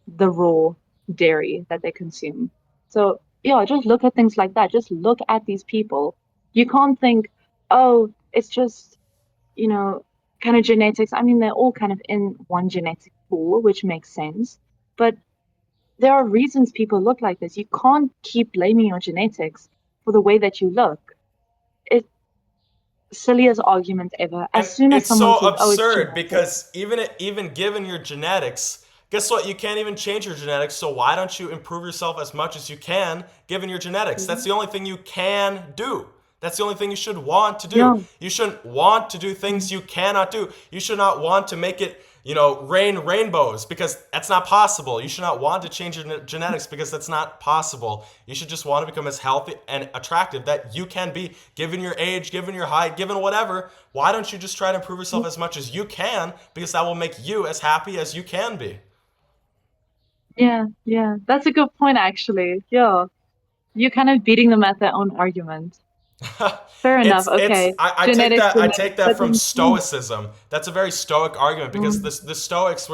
the raw dairy that they consume. So, yeah, just look at things like that. Just look at these people. You can't think, oh, it's just, you know, kind of genetics. I mean, they're all kind of in one genetic pool, which makes sense. But there are reasons people look like this. You can't keep blaming your genetics for the way that you look. It's silliest argument ever. And As soon as it's someone so says, "Oh, it's absurd genetic," because even given your genetics, Guess what? You can't even change your genetics, so why don't you improve yourself as much as you can given your genetics? That's the only thing you can do. That's the only thing you should want to do. Yeah. You shouldn't want to do things you cannot do. You should not want to make it, rain rainbows because that's not possible. You should not want to change your genetics because that's not possible. You should just want to become as healthy and attractive that you can be given your age, given your height, given whatever. Why don't you just try to improve yourself as much as you can because that will make you as happy as you can be? Yeah, yeah. That's a good point, actually. Yeah. You're kind of beating them at their own argument. Fair enough. It's Okay. I take Genetics, that I genetics. take that But from then, Stoicism. That's a very Stoic argument because mm, the Stoics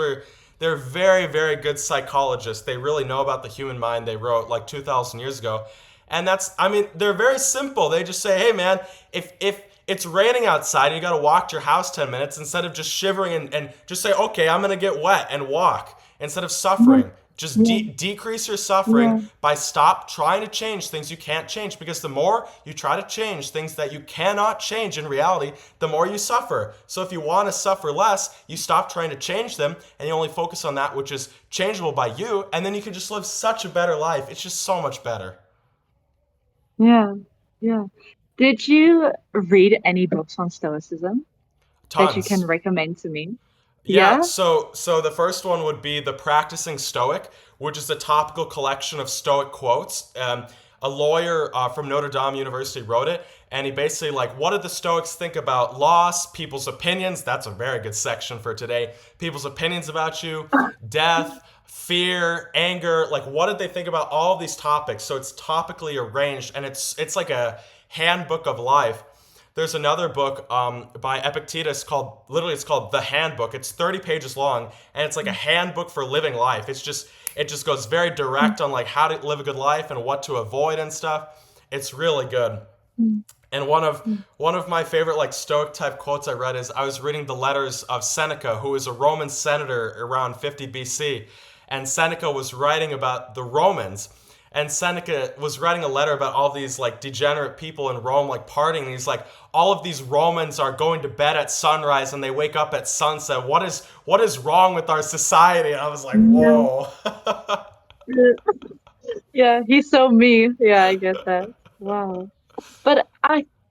they're very very good psychologists. They really know about the human mind. They wrote like 2,000 years ago, and that's I mean they're very simple. They just say, hey man, if it's raining outside and you got to walk to your house 10 minutes instead of just shivering and just say, okay, I'm gonna get wet and walk instead of yeah, suffering. Just yeah, decrease your suffering yeah, by stop trying to change things you can't change because the more you try to change things that you cannot change in reality, the more you suffer. So if you want to suffer less, you stop trying to change them and you only focus on that which is changeable by you, and then you can just live such a better life. It's just so much better. yeah, yeah. Did you read any books on Stoicism that you can Tons. recommend to me? Yeah, Yeah? so the first one would be The Practicing Stoic, which is a topical collection of Stoic quotes. A lawyer from Notre Dame University wrote it, and he basically like, what did the Stoics think about loss, people's opinions? That's a very good section for today. People's opinions about you, death, fear, anger. Like, what did they think about all of these topics? So it's topically arranged, and it's like a handbook of life. There's another book by Epictetus called literally it's called The Handbook. It's 30 pages long and it's like a handbook for living life. It just goes very direct on like how to live a good life and what to avoid and stuff. It's really good. And one of my favorite like Stoic type quotes I read is I was reading the letters of Seneca, who was a Roman senator around 50 BC, and Seneca was writing about the Romans. And Seneca was writing a letter about all these like degenerate people in Rome like partying. And he's like, all of these Romans are going to bed at sunrise and they wake up at sunset. What is wrong with our society? And I was like, Yeah. whoa. Yeah, he's so me. Yeah, I get that. Wow. But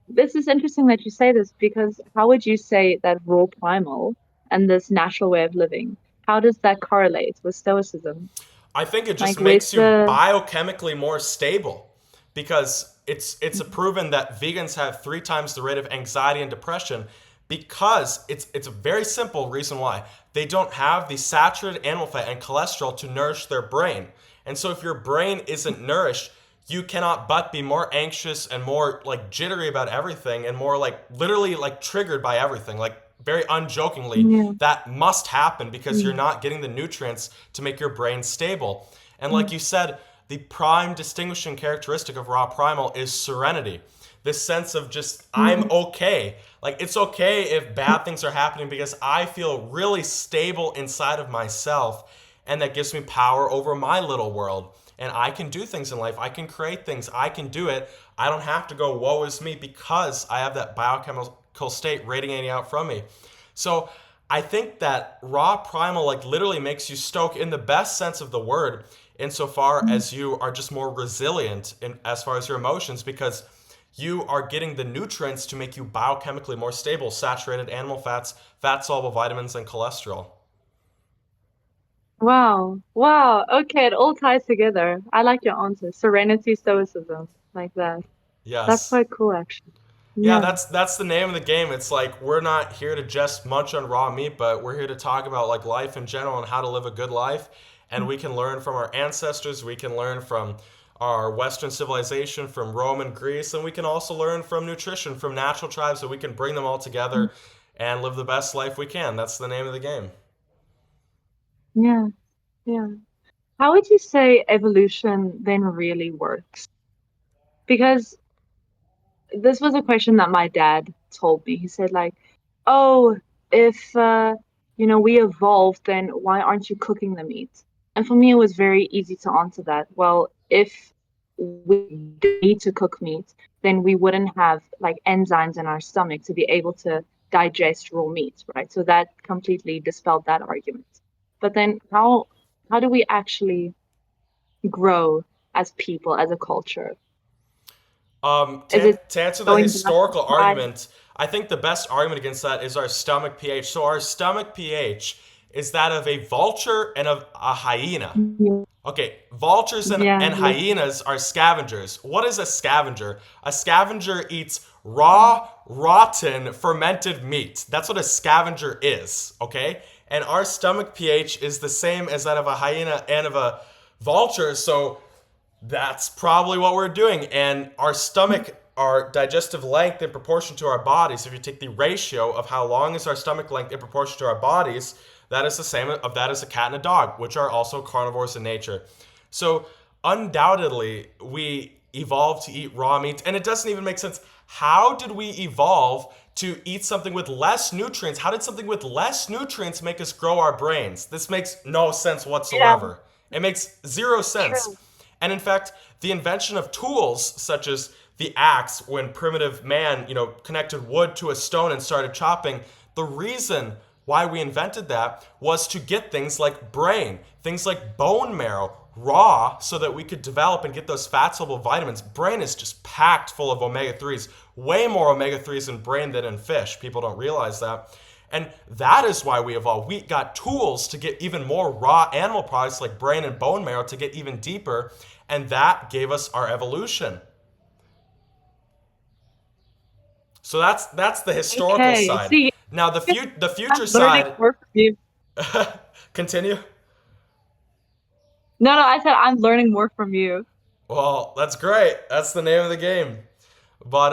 this is interesting that you say this because how would you say that raw primal and this natural way of living, how does that correlate with stoicism? I think it Like, just where's makes you the, biochemically more stable because it's a proven that vegans have 3 times the rate of anxiety and depression because it's a very simple reason why they don't have the saturated animal fat and cholesterol to nourish their brain. And so if your brain isn't nourished, you cannot but be more anxious and more like jittery about everything and more like literally like triggered by everything. Like very unjokingly, yeah, that must happen because you're mm, not getting the nutrients to make your brain stable. And like mm, you said, the prime distinguishing characteristic of raw primal is serenity. This sense of just, I'm mm, okay. Like, it's okay if bad things are happening because I feel really stable inside of myself. And that gives me power over my little world. And I can do things in life. I can create things. I can do it. I don't have to go, woe is me, because I have that biochemical state radiating out from me. So I think that raw primal like literally makes you stoic in the best sense of the word, insofar mm. as you are just more resilient in as far as your emotions because you are getting the nutrients to make you biochemically more stable, saturated animal fats, fat soluble vitamins, and cholesterol. Wow. Wow. Okay, it all ties together. I like your answer. Serenity, stoicism, like that. That's Yes. quite cool, actually. Yeah, Yeah. that's the name of the game. It's like we're not here to just munch on raw meat, but we're here to talk about like life in general and how to live a good life. And we can learn from our ancestors, we can learn from our Western civilization, from Rome and Greece, and we can also learn from nutrition, from natural tribes, so we can bring them all Mm. together and live the best life we can. That's the name of the game. Yeah. Yeah. How would you say evolution then really works? Because this was a question that my dad told me. He said, like, oh, if we evolved, then why aren't you cooking the meat? And for me, it was very easy to answer that. Well, if we need to cook meat, then we wouldn't have like enzymes in our stomach to be able to digest raw meat, right? So that completely dispelled that argument. But then how? How do we actually grow as people, as a culture? Is it To answer the going back to historical time? argument, I think the best argument against that is our stomach pH. So our stomach pH is that of a vulture and of a hyena. Yeah, Okay, vultures yeah, and yeah. hyenas are scavengers. What is a scavenger? A scavenger eats raw, rotten, fermented meat. That's what a scavenger is, okay? And our stomach pH is the same as that of a hyena and of a vulture, so that's probably what we're doing. And our stomach, our digestive length in proportion to our bodies, if you take the ratio of how long is our stomach length in proportion to our bodies, that is the same of that as a cat and a dog, which are also carnivores in nature. So undoubtedly, we evolved to eat raw meat, and it doesn't even make sense. How did we evolve to eat something with less nutrients? How did something with less nutrients make us grow our brains? This makes no sense Yeah, whatsoever. It makes zero sense. true. And in fact, the invention of tools such as the axe, when primitive man, connected wood to a stone and started chopping, the reason why we invented that was to get things like brain, things like bone marrow raw so that we could develop and get those fat soluble vitamins. Brain is just packed full of omega 3s, way more omega 3s in brain than in fish. People don't realize that. And that is why we evolved. We got tools to get even more raw animal products like brain and bone marrow to get even deeper. And that gave us our evolution. So that's the historical Okay. side. See, Now the future I'm learning side. more from you. Continue. No, no, I said I'm learning more from you. Well, that's great. That's the name of the game. But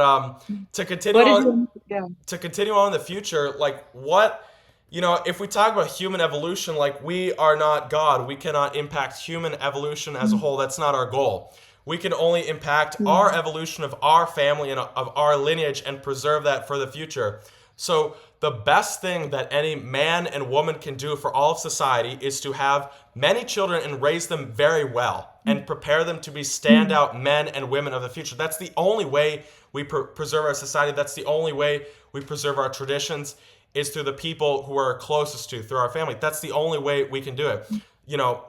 to continue What did on you? Yeah. to continue on in the future, like what if we talk about human evolution, like we are not God. We cannot impact human evolution as a whole. That's not our goal. We can only impact our Yeah. evolution of our family and of our lineage and preserve that for the future. So the best thing that any man and woman can do for all of society is to have many children and raise them very well and prepare them to be Mm. standout men and women of the future. That's the only way we preserve our society. That's the only way we preserve our traditions is through the people who are closest to, through our family. That's the only way we can do it. You know,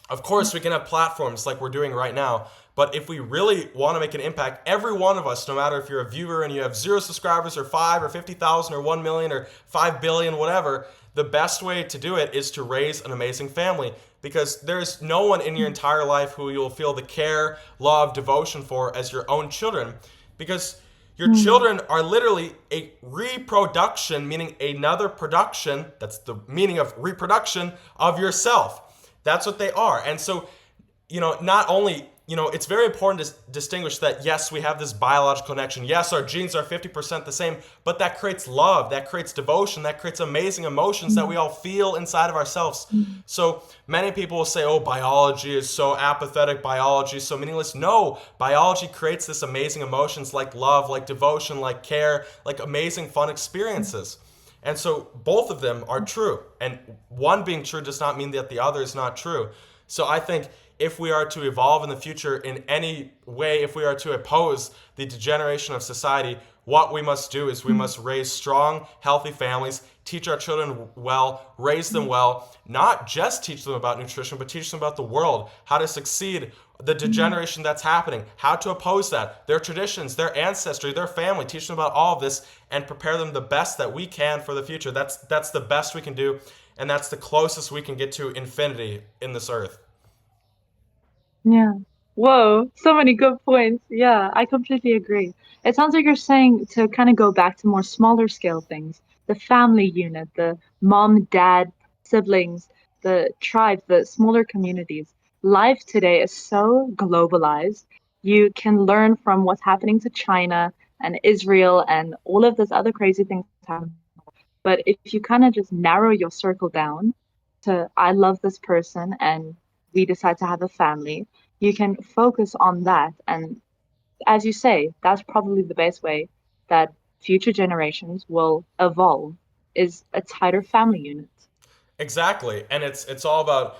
of course, we can have platforms like we're doing right now, but if we really want to make an impact, every one of us, no matter if you're a viewer and you have 0 subscribers or 5 or 50,000 or 1 million or 5 billion, whatever, the best way to do it is to raise an amazing family because there's no one in your entire life who you'll feel the care, love, devotion for as your own children because your Mm. children are literally a reproduction, meaning another production, that's the meaning of reproduction, of yourself. That's what they are. And so, not only, it's very important to distinguish that, yes, we have this biological connection. Yes, our genes are 50% the same, but that creates love, that creates devotion, that creates amazing emotions that we Mm. all feel inside of ourselves. Mm. So many people will say, oh, biology is so apathetic, biology is so meaningless. No, biology creates this amazing emotions like love, like devotion, like care, like amazing fun experiences. And so both of them are true. And one being true does not mean that the other is not true. So I think if we are to evolve in the future in any way, if we are to oppose the degeneration of society, what we must do is we Mm. must raise strong, healthy families, teach our children well, raise them well, not just teach them about nutrition, but teach them about the world, how to succeed, the Mm. degeneration that's happening, how to oppose that, their traditions, their ancestry, their family, teach them about all of this and prepare them the best that we can for the future. That's the best we can do, and that's the closest we can get to infinity in this earth. Yeah. Whoa, so many good points. Yeah, I completely agree. It sounds like you're saying to kind of go back to more smaller scale things, the family unit, the mom, dad, siblings, the tribe, the smaller communities. Life today is so globalized. You can learn from what's happening to China and Israel and all of this other crazy things happening. But if you kind of just narrow your circle down to, I love this person and we decide to have a family, you can focus on that. And as you say, that's probably the best way that future generations will evolve is a tighter family unit. Exactly. And it's all about,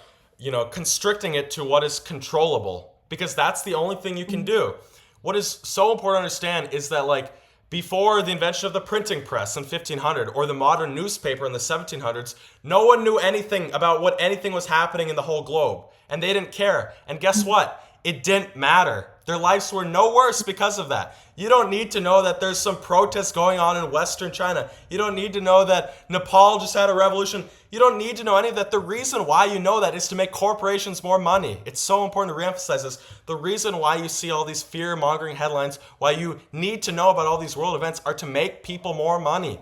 constricting it to what is controllable because that's the only thing you can Mm. do. What is so important to understand is that like Before the invention of the printing press in 1500 or the modern newspaper in the 1700s, no one knew anything about what anything was happening in the whole globe. And they didn't care. And guess what? It didn't matter. Their lives were no worse because of that. You don't need to know that there's some protests going on in Western China. You don't need to know that Nepal just had a revolution. You don't need to know any of that. The reason why you know that is to make corporations more money. It's so important to reemphasize this. The reason why you see all these fear-mongering headlines, why you need to know about all these world events, are to make people more money.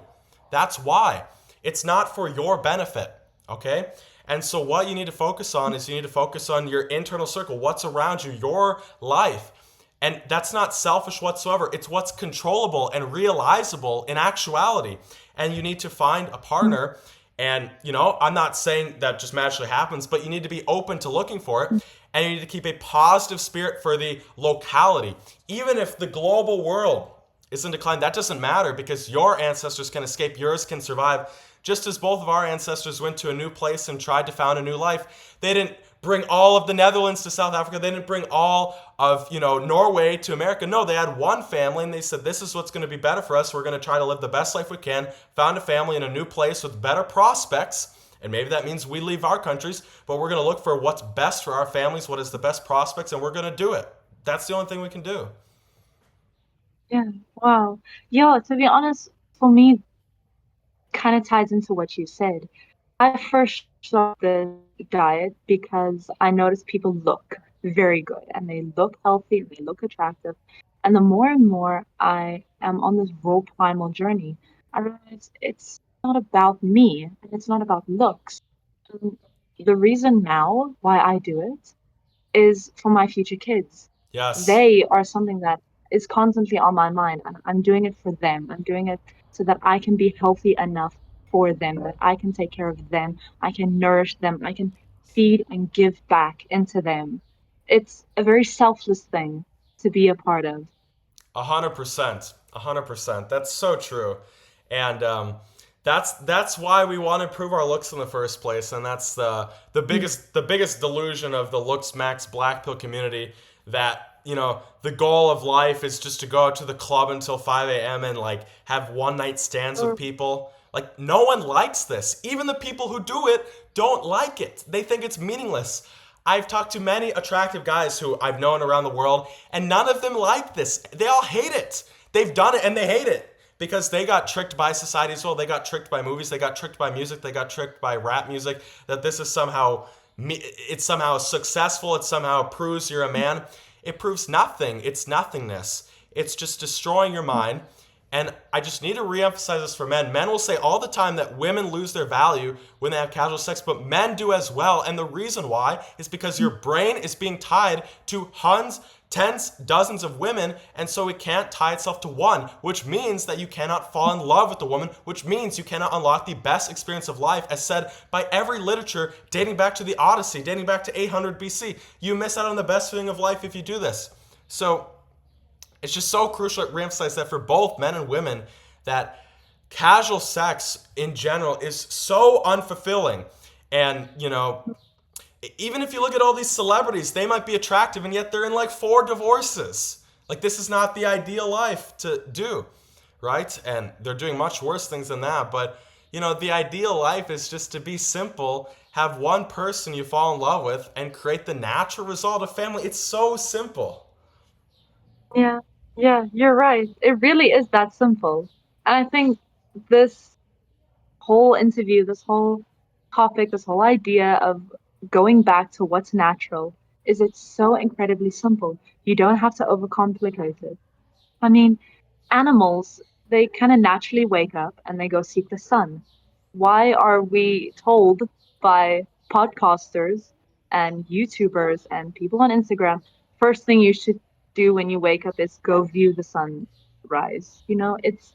That's why. It's not for your benefit, okay? And so what you need to focus on is you need to focus on your internal circle, what's around you, your life. And that's not selfish whatsoever. It's what's controllable and realizable in actuality. And you need to find a partner. And, I'm not saying that just magically happens, but you need to be open to looking for it. And you need to keep a positive spirit for the locality. Even if the global world is in decline, that doesn't matter because your ancestors can escape, yours can survive. Just as both of our ancestors went to a new place and tried to found a new life, they didn't bring all of the Netherlands to South Africa. They didn't bring all of, Norway to America. No, they had one family and they said, this is what's going to be better for us. We're going to try to live the best life we can, found a family in a new place with better prospects. And maybe that means we leave our countries, but we're going to look for what's best for our families, what is the best prospects, and we're going to do it. That's the only thing we can do. Yeah. Wow. Yeah, to be honest, for me, kind of ties into what you said. I first saw the diet because I noticed people look very good and they look healthy and they look attractive. And the more and more I am on this raw primal journey, I realize it's not about me and it's not about looks. And the reason now why I do it is for my future kids. Yes. They are something that is constantly on my mind, and I'm doing it for them. I'm doing it so that I can be healthy enough for them, that I can take care of them, I can nourish them, I can feed and give back into them. It's a very selfless thing to be a part of. 100%. 100%. That's so true. And that's why we want to improve our looks in the first place. And that's the biggest delusion of the looks max black pill community, that the goal of life is just to go out to the club until 5 a.m. and like have one night stands with people. Like, no one likes this. Even the people who do it don't like it. They think it's meaningless. I've talked to many attractive guys who I've known around the world, and none of them like this. They all hate it. They've done it and they hate it because they got tricked by society as well. They got tricked by movies. They got tricked by music. They got tricked by rap music, that this is somehow, it's somehow successful. It somehow proves you're a man. It proves nothing. It's nothingness. It's just destroying your mind. And I just need to reemphasize this for men. Men will say all the time that women lose their value when they have casual sex, but men do as well. And the reason why is because your brain is being tied to hundreds, tens, dozens of women, and so it can't tie itself to one, which means that you cannot fall in love with the woman, which means you cannot unlock the best experience of life, as said by every literature dating back to the Odyssey, dating back to 800 BC. You miss out on the best feeling of life if you do this. So it's just so crucial to reemphasize that for both men and women, that casual sex in general is so unfulfilling. And, even if you look at all these celebrities, they might be attractive and yet they're in like 4 divorces. Like, this is not the ideal life to do, right? And they're doing much worse things than that. But, the ideal life is just to be simple, have one person you fall in love with, and create the natural result of family. It's so simple. Yeah, yeah, you're right. It really is that simple. And I think this whole interview, this whole topic, this whole idea of going back to what's natural is it's so incredibly simple. You don't have to overcomplicate it. I mean, animals, they kind of naturally wake up and they go seek the sun. Why are we told by podcasters and YouTubers and people on Instagram, first thing you should do when you wake up is go view the sunrise? It's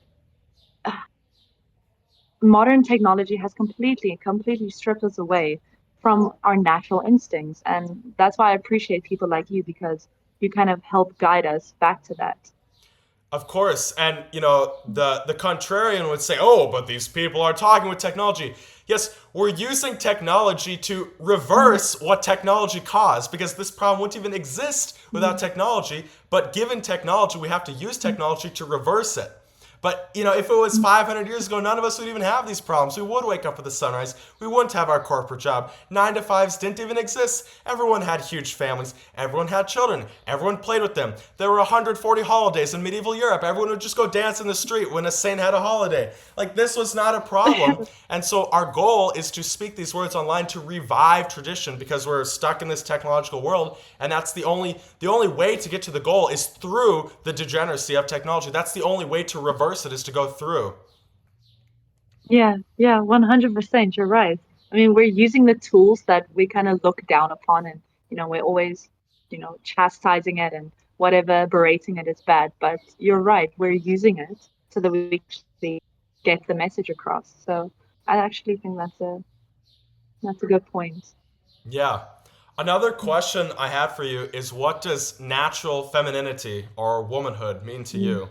modern technology has completely stripped us away from our natural instincts. And that's why I appreciate people like you because you kind of help guide us back to that. Of course, and the contrarian would say, "Oh, but these people are talking with technology." Yes, we're using technology to reverse what technology caused, because this problem wouldn't even exist without technology. But given technology, we have to use technology to reverse it. But, if it was 500 years ago, none of us would even have these problems. We would wake up with the sunrise. We wouldn't have our corporate job. 9 to 5s didn't even exist. Everyone had huge families. Everyone had children. Everyone played with them. There were 140 holidays in medieval Europe. Everyone would just go dance in the street when a saint had a holiday. Like, this was not a problem. And so our goal is to speak these words online to revive tradition because we're stuck in this technological world, and that's the only way to get to the goal is through the degeneracy of technology. That's the only way to reverse it, is to go through. Yeah, yeah, 100%. You're right. I mean, we're using the tools that we kind of look down upon, and we're always, chastising it and whatever, berating it is bad. But you're right, we're using it so that we actually get the message across. So I actually think that's a good point. Yeah. Another question I had for you is, what does natural femininity or womanhood mean to Mm. you?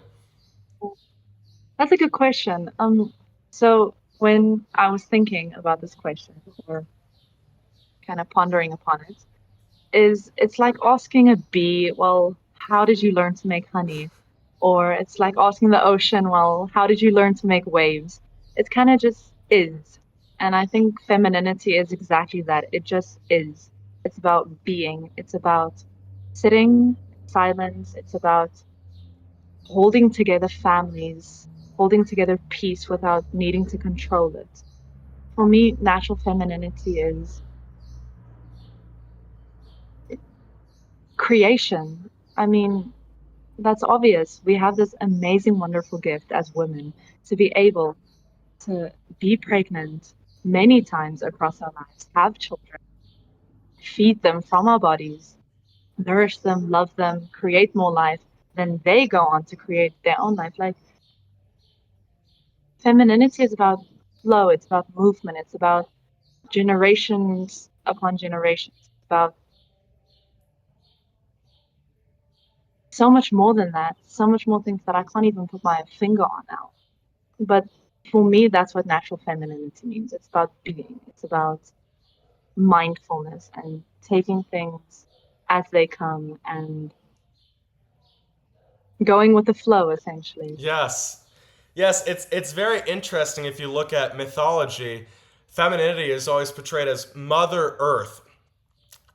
That's a good question. So when I was thinking about this question or kind of pondering upon it, it's like asking a bee, well, how did you learn to make honey? Or it's like asking the ocean, well, how did you learn to make waves? It kind of just is. And I think femininity is exactly that. It just is. It's about being, it's about sitting in silence, it's about holding together families, holding together peace without needing to control it. For me, natural femininity is creation. I mean, that's obvious. We have this amazing, wonderful gift as women to be able to be pregnant many times across our lives, have children, feed them from our bodies, nourish them, love them, create more life. Then they go on to create their own life. Like femininity is about flow, it's about movement, it's about generations upon generations, it's about so much more than that, so much more things that I can't even put my finger on now. But for me, that's what natural femininity means. It's about being, it's about mindfulness and taking things as they come and going with the flow, essentially. Yes. Yes, it's very interesting. If you look at mythology, femininity is always portrayed as Mother Earth,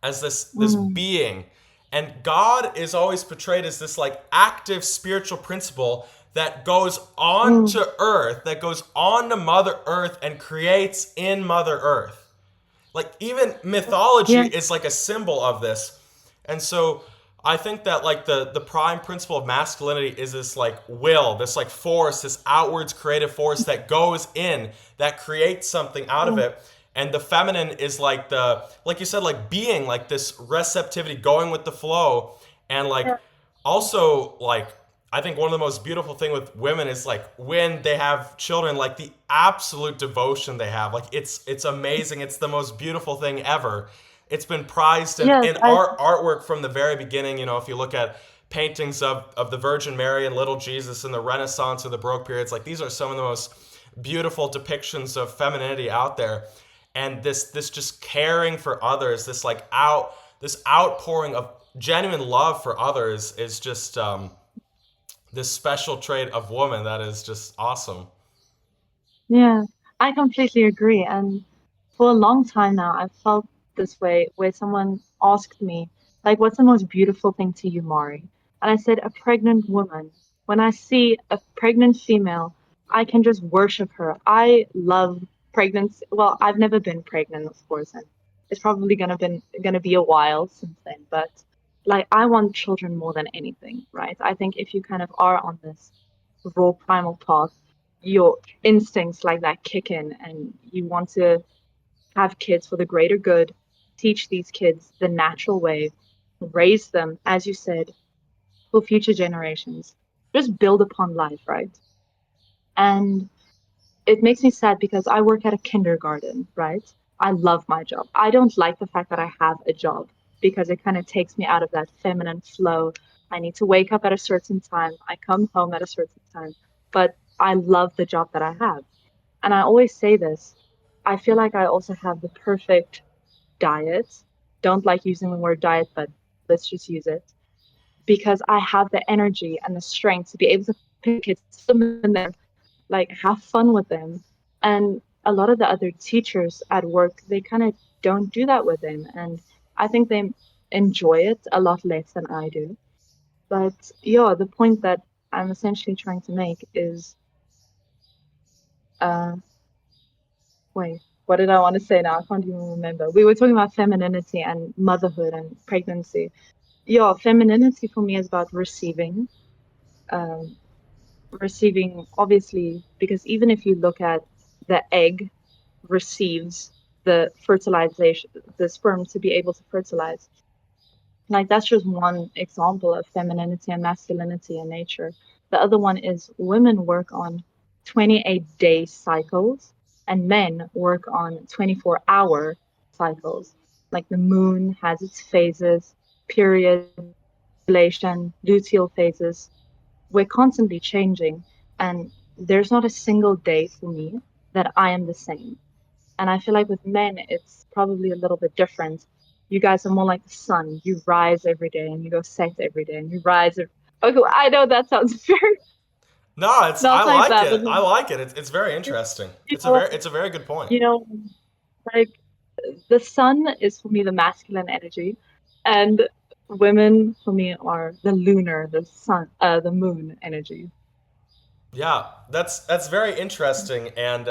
as this Mm, being, and God is always portrayed as this like active spiritual principle that goes on mm, to earth, that goes on to Mother Earth and creates in Mother Earth. Like, even mythology yeah, is like a symbol of this. And so I think that like the prime principle of masculinity is this like will, this like force, this outwards creative force that goes in, that creates something out of mm, it. And the feminine is like the, like you said, like being, like this receptivity, going with the flow. And like yeah, also like, I think one of the most beautiful thing with women is like when they have children, like the absolute devotion they have. Like it's amazing. It's the most beautiful thing ever. It's been prized yes, in art artwork from the very beginning. If you look at paintings of the Virgin Mary and little Jesus in the Renaissance or the Baroque periods, like these are some of the most beautiful depictions of femininity out there. And this just caring for others, this outpouring of genuine love for others is just this special trait of woman that is just awesome. yeah. I completely agree. And for a long time now, I've felt this way where someone asked me, like, what's the most beautiful thing to you, Mari? And I said, a pregnant woman. When I see a pregnant female, I can just worship her. I love pregnancy. Well, I've never been pregnant, of course, and it's probably gonna be a while since then. But like, I want children more than anything, right? I think if you kind of are on this raw primal path, your instincts like that kick in, and you want to have kids for the greater good, teach these kids the natural way, raise them, as you said, for future generations. Just build upon life, right? And it makes me sad because I work at a kindergarten, right? I love my job. I don't like the fact that I have a job because it kind of takes me out of that feminine flow. I need to wake up at a certain time. I come home at a certain time. But I love the job that I have. And I always say this. I feel like I also have the perfect diet. Don't like using the word diet, but let's just use it because I have the energy and the strength to be able to pick kids, put them in there, like have fun with them. And a lot of the other teachers at work, they kind of don't do that with them. And I think they enjoy it a lot less than I do. But yeah, the point that I'm essentially trying to make is, uh, wait, what did I want to say now? I can't even remember. We were talking about femininity and motherhood and pregnancy. Yeah, femininity for me is about receiving. Um, Receiving, obviously, because even if you look at the egg receives the fertilization, the sperm to be able to fertilize. Like that's just one example of femininity and masculinity in nature. The other one is women work on 28-day cycles and men work on 24-hour cycles. Like the moon has its phases, period, ovulation, luteal phases. We're constantly changing, and there's not a single day for me that I am the same. And I feel like with men, it's probably a little bit different. You guys are more like the sun. You rise every day and you go set every day and you rise. Okay, I know that sounds very No, it's I not like like that, but it. I like it. It's very you interesting. know, It's a very good point. you know, like the sun is for me the masculine energy, and women for me are the lunar, the sun, the moon energy. Yeah, that's very interesting, and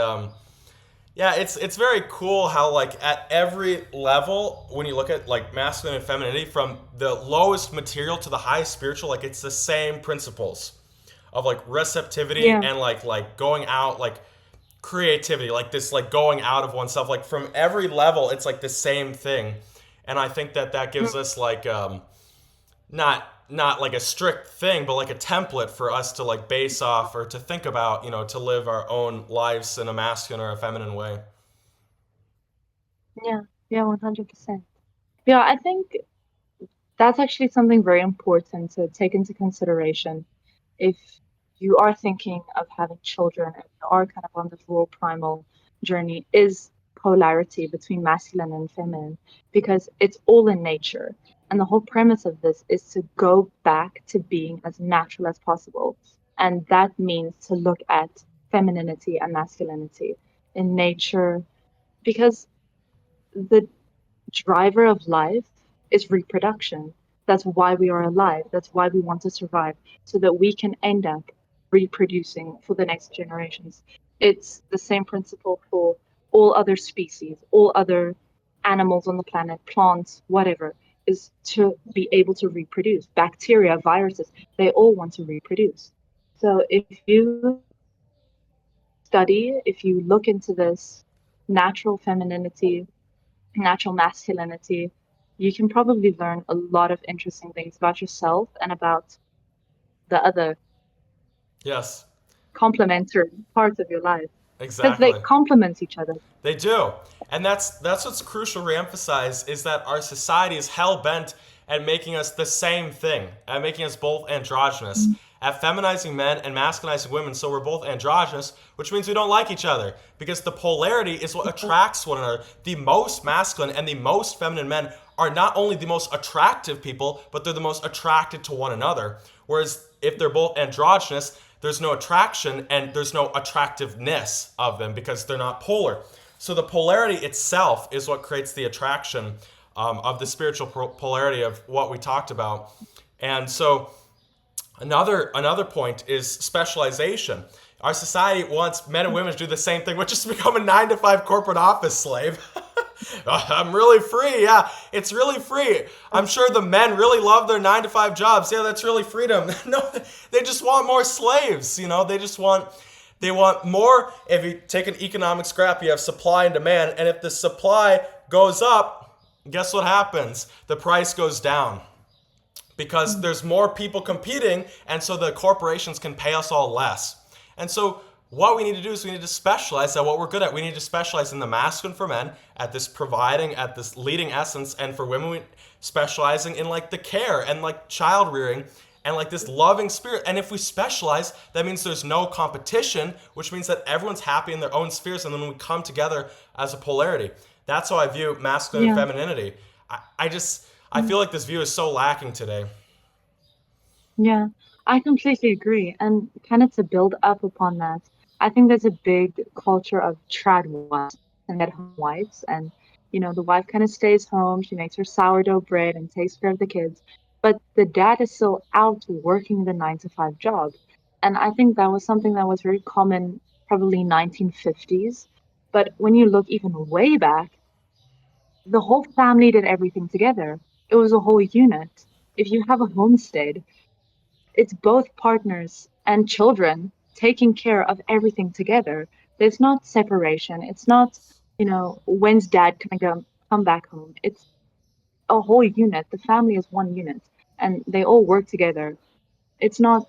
yeah, it's very cool how like at every level when you look at like masculine and femininity from the lowest material to the highest spiritual, like it's the same principles of like receptivity Yeah. and like going out like creativity, like this like going out of oneself, like from every level it's like the same thing. And I think that that gives us like not like a strict thing, but like a template for us to like base off or to think about, to live our own lives in a masculine or a feminine way. Yeah, yeah, 100%. Yeah, I think that's actually something very important to take into consideration if you are thinking of having children and you are kind of on this raw primal journey, is polarity between masculine and feminine, because it's all in nature. And the whole premise of this is to go back to being as natural as possible. And that means to look at femininity and masculinity in nature, because the driver of life is reproduction. That's why we are alive. That's why we want to survive, so that we can end up reproducing for the next generations. It's the same principle for all other species, all other animals on the planet, plants, whatever, is to be able to reproduce. Bacteria, viruses, they all want to reproduce. So if you study, if you look into this natural femininity, natural masculinity, you can probably learn a lot of interesting things about yourself and about the other Yes, complementary parts of your life, because they exactly. complement each other. They do. And that's what's crucial to reemphasize is that our society is hell bent at making us the same thing, at making us both androgynous, at feminizing men and masculinizing women so we're both androgynous, which means we don't like each other because the polarity is what attracts one another. The most masculine and the most feminine men are not only the most attractive people, but they're the most attracted to one another. Whereas if they're both androgynous, there's no attraction and there's no attractiveness of them because they're not polar. So the polarity itself is what creates the attraction of the spiritual polarity of what we talked about. And so another point is specialization. Our society wants men and women to do the same thing, which is to become a 9 to 5 corporate office slave. I'm really free. Yeah, it's really free. I'm sure the men really love their 9 to 5 jobs. Yeah, that's really freedom. No, they just want more slaves. They want more. If you take an economic graph, you have supply and demand, and if the supply goes up, guess what happens? The price goes down because there's more people competing, and so the corporations can pay us all less. And so what we need to do is we need to specialize at what we're good at. We need to specialize in the masculine for men, at this providing, at this leading essence, and for women, specializing in like the care and like child rearing and like this loving spirit. And if we specialize, that means there's no competition, which means that everyone's happy in their own spheres, and then we come together as a polarity. That's how I view masculine and Yeah. femininity. I feel like this view is so lacking today. Yeah. I completely agree. And kind of to build up upon that, I think there's a big culture of trad wives and at home wives. And, the wife kind of stays home, she makes her sourdough bread and takes care of the kids. But the dad is still out working the 9 to 5 job. And I think that was something that was very common, probably 1950s. But when you look even way back, the whole family did everything together. It was a whole unit. If you have a homestead, it's both partners and children taking care of everything together. There's not separation. It's not, when's dad gonna come back home? It's a whole unit. The family is one unit and they all work together. It's not,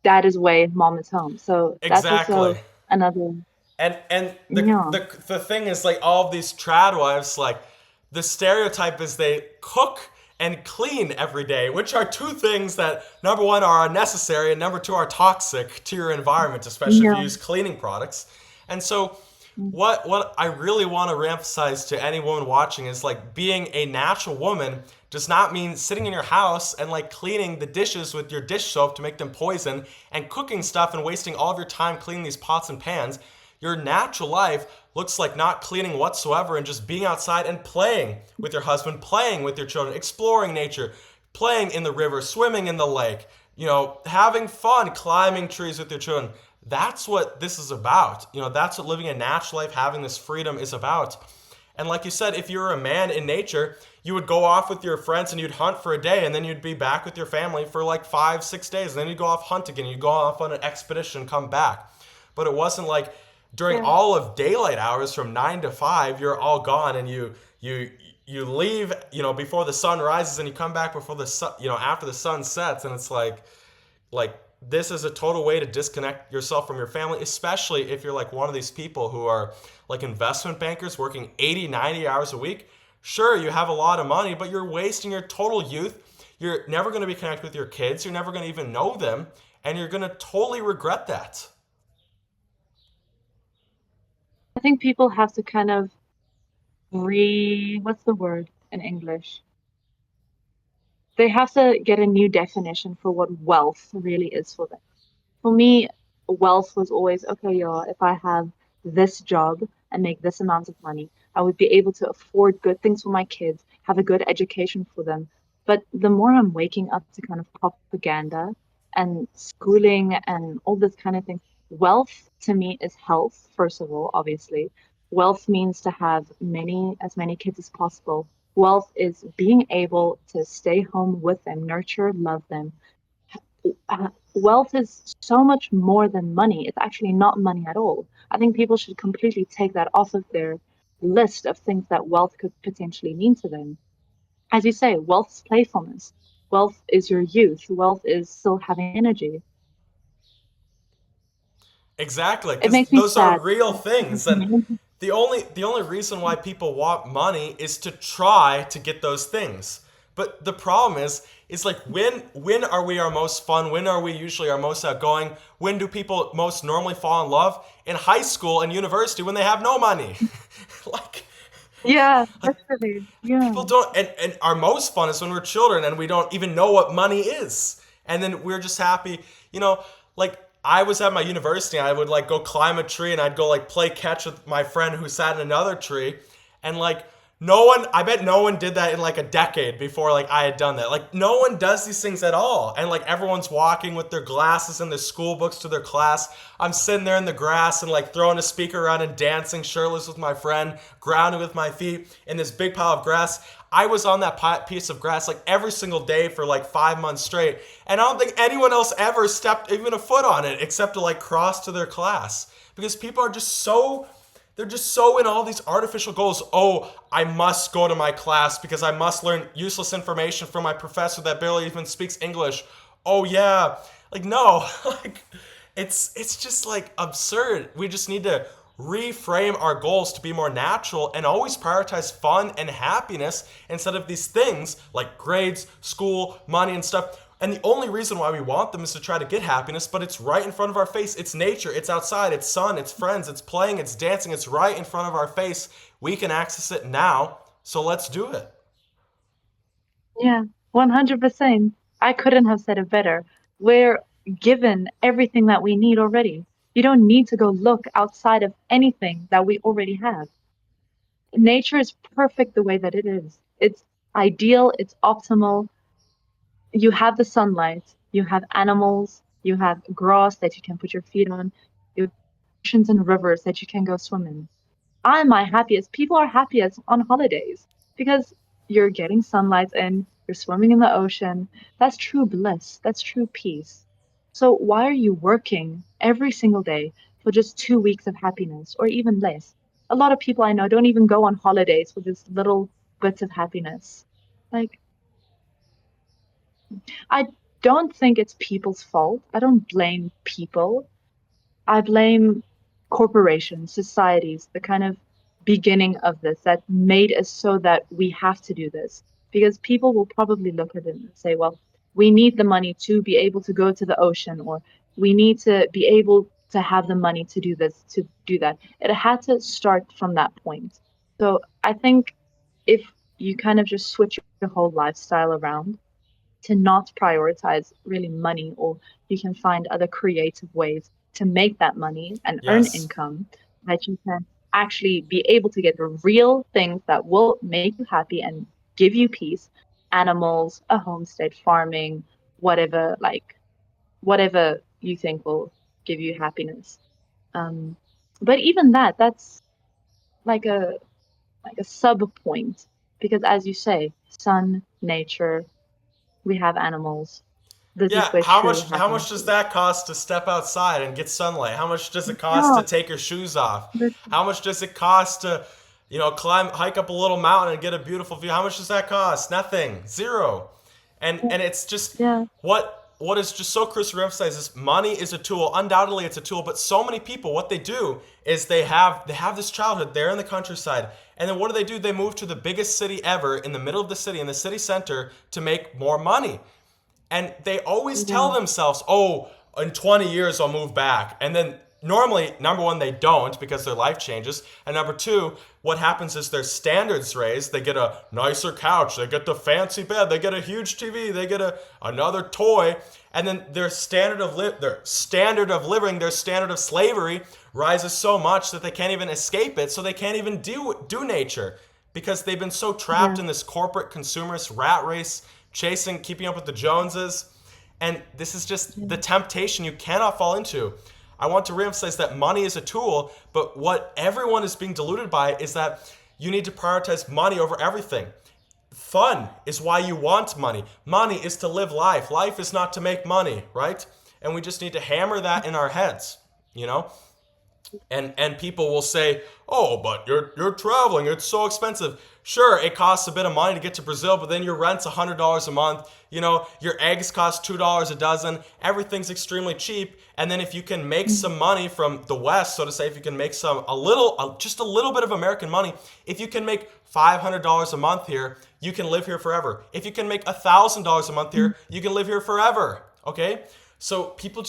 dad is away, mom is home. So that's Exactly. also another, And the yeah, the the thing is like all of these trad wives, like the stereotype is they cook and clean every day, which are two things that number one are unnecessary and number two are toxic to your environment, especially if you yeah, use cleaning products. And so what I really want to reemphasize to any woman watching is like being a natural woman does not mean sitting in your house and like cleaning the dishes with your dish soap to make them poison and cooking stuff and wasting all of your time cleaning these pots and pans. Your natural life looks like not cleaning whatsoever and just being outside and playing with your husband, playing with your children, exploring nature, playing in the river, swimming in the lake, having fun, climbing trees with your children. That's what this is about. That's what living a natural life, having this freedom is about. And like you said, if you were a man in nature, you would go off with your friends and you'd hunt for a day, and then you'd be back with your family for like 5, 6 days. And then you'd go off hunt again. You'd go off on an expedition and come back. But it wasn't like during yeah. all of daylight hours from 9 to 5, you're all gone and you leave, before the sun rises and you come back before the sun, after the sun sets, and it's like this is a total way to disconnect yourself from your family, especially if you're like one of these people who are like investment bankers working 80, 90 hours a week. Sure, you have a lot of money, but you're wasting your total youth. You're never going to be connected with your kids. You're never going to even know them. And you're going to totally regret that. I think people have to kind of what's the word in English? They have to get a new definition for what wealth really is for them. For me, wealth was always okay, yeah, if I have this job and make this amount of money, I would be able to afford good things for my kids, have a good education for them. But the more I'm waking up to kind of propaganda and schooling and all this kind of thing, wealth to me is health, first of all, obviously. Wealth means to have as many kids as possible. Wealth is being able to stay home with them, nurture, love them. Wealth is so much more than money. It's actually not money at all. I think people should completely take that off of their list of things that wealth could potentially mean to them. As you say, wealth's playfulness. Wealth is your youth. Wealth is still having energy. Exactly, It because makes me those are sad. real things, and the only reason why people want money is to try to get those things. But the problem is like when are we our most fun? When are we usually our most outgoing? When do people most normally fall in love? In high school and university when they have no money. like Yeah, like definitely. like Yeah. people don't, and our most fun is when we're children and we don't even know what money is. And then we're just happy, like I was at my university and I would like go climb a tree and I'd go like play catch with my friend who sat in another tree. And like no one, I bet no one did that in like a decade before like I had done that. Like no one does these things at all. And like everyone's walking with their glasses and their school books to their class. I'm sitting there in the grass and like throwing a speaker around and dancing shirtless with my friend, grounded with my feet in this big pile of grass. I was on that piece of grass like every single day for like 5 months straight. And I don't think anyone else ever stepped even a foot on it except to like cross to their class. Because people are just so, they're just so in all these artificial goals. Oh, I must go to my class because I must learn useless information from my professor that barely even speaks English. Oh yeah. Like no, like it's just like absurd. We just need to reframe our goals to be more natural and always prioritize fun and happiness instead of these things like grades, school, money, and stuff. And the only reason why we want them is to try to get happiness, but it's right in front of our face. It's nature, it's outside, it's sun, it's friends, it's playing, it's dancing, it's right in front of our face. We can access it now, so let's do it. Yeah. 100%. I couldn't have said it better. We're given everything that we need already. You don't need to go look outside of anything that we already have. Nature is perfect the way that it is. It's ideal, it's optimal. You have the sunlight, you have animals, you have grass that you can put your feet on, you have oceans and rivers that you can go swim in. I'm my happiest. People are happiest on holidays because you're getting sunlight and you're swimming in the ocean. That's true bliss. That's true peace. So why are you working every single day for just 2 weeks of happiness or even less? A lot of people I know don't even go on holidays for just little bits of happiness. Like, I don't think it's people's fault. I don't blame people. I blame corporations, societies, the kind of beginning of this that made it so that we have to do this. Because people will probably look at it and say, well, we need the money to be able to go to the ocean, or we need to be able to have the money to do this, to do that. It had to start from that point. So I think if you kind of just switch your whole lifestyle around, to not prioritize really money, or you can find other creative ways to make that money and earn Yes. income that you can actually be able to get the real things that will make you happy and give you peace. Animals, a homestead, farming, whatever, like whatever you think will give you happiness. um but even that's like a sub point, because as you say, sun, nature, we have animals. This is Yeah, where true how happiness much does is. that cost to step outside and get sunlight? How much does it cost to No, take your shoes off? listen, How much does it cost to, climb hike up a little mountain and get a beautiful view? How much does that cost? Nothing. Zero. And it's just yeah, what is just so crucial to emphasize is money is a tool. Undoubtedly it's a tool, but so many people what they do is they have this childhood there in the countryside. And then what do? They move to the biggest city ever in the middle of the city in the city center to make more money. And they always tell yeah, themselves, oh, in 20 years I'll move back. And then normally, number one, they don't because their life changes. And number two, what happens is their standards raise. They get a nicer couch, they get the fancy bed, they get a huge TV, they get another toy. And then their standard of living, their standard of slavery rises so much that they can't even escape it. So they can't even do nature because they've been so trapped yeah, in this corporate consumerist rat race, chasing, keeping up with the Joneses. And this is just yeah, the temptation you cannot fall into. I want to reemphasize that money is a tool, but what everyone is being deluded by is that you need to prioritize money over everything. Fun is why you want money. Money is to live life. Life is not to make money, right? And we just need to hammer that in our heads, you know? And people will say, "Oh, but you're traveling. It's so expensive." Sure, it costs a bit of money to get to Brazil, but then your rent's $100 a month. Your eggs cost $2 a dozen. Everything's extremely cheap. And then if you can make mm, some money from the West, so to say, if you can make just a little bit of American money, if you can make $500 a month here, you can live here forever. If you can make $1,000 a month mm, here, you can live here forever. Okay, so people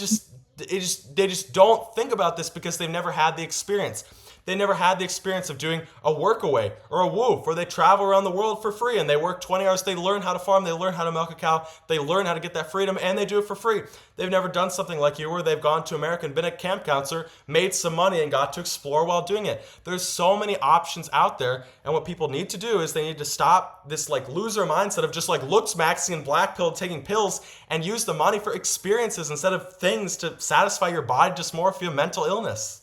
they just don't think about this because they've never had the experience. They never had the experience of doing a workaway or a woof where they travel around the world for free and they work 20 hours. They learn how to farm, they learn how to milk a cow, they learn how to get that freedom, and they do it for free. They've never done something like you where they've gone to America and been a camp counselor, made some money, and got to explore while doing it. There's so many options out there, and what people need to do is they need to stop this like loser mindset of just like looks maxing and black pill taking pills and use the money for experiences instead of things to satisfy your body dysmorphia, mental illness.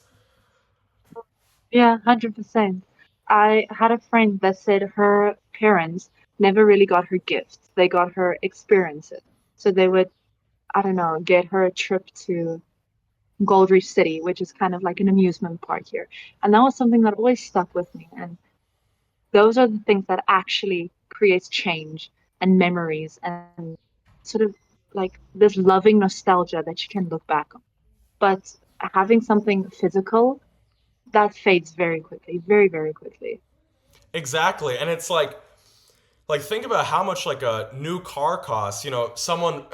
yeah, 100%. I had a friend that said her parents never really got her gifts. They got her experiences. So they would, I don't know, get her a trip to Gold Reef City, which is kind of like an amusement park here. And that was something that always stuck with me. And those are the things that actually creates change and memories and sort of like this loving nostalgia that you can look back on. But having something physical, that fades very quickly, very, very quickly. Exactly. And it's like think about how much like a new car costs. Someone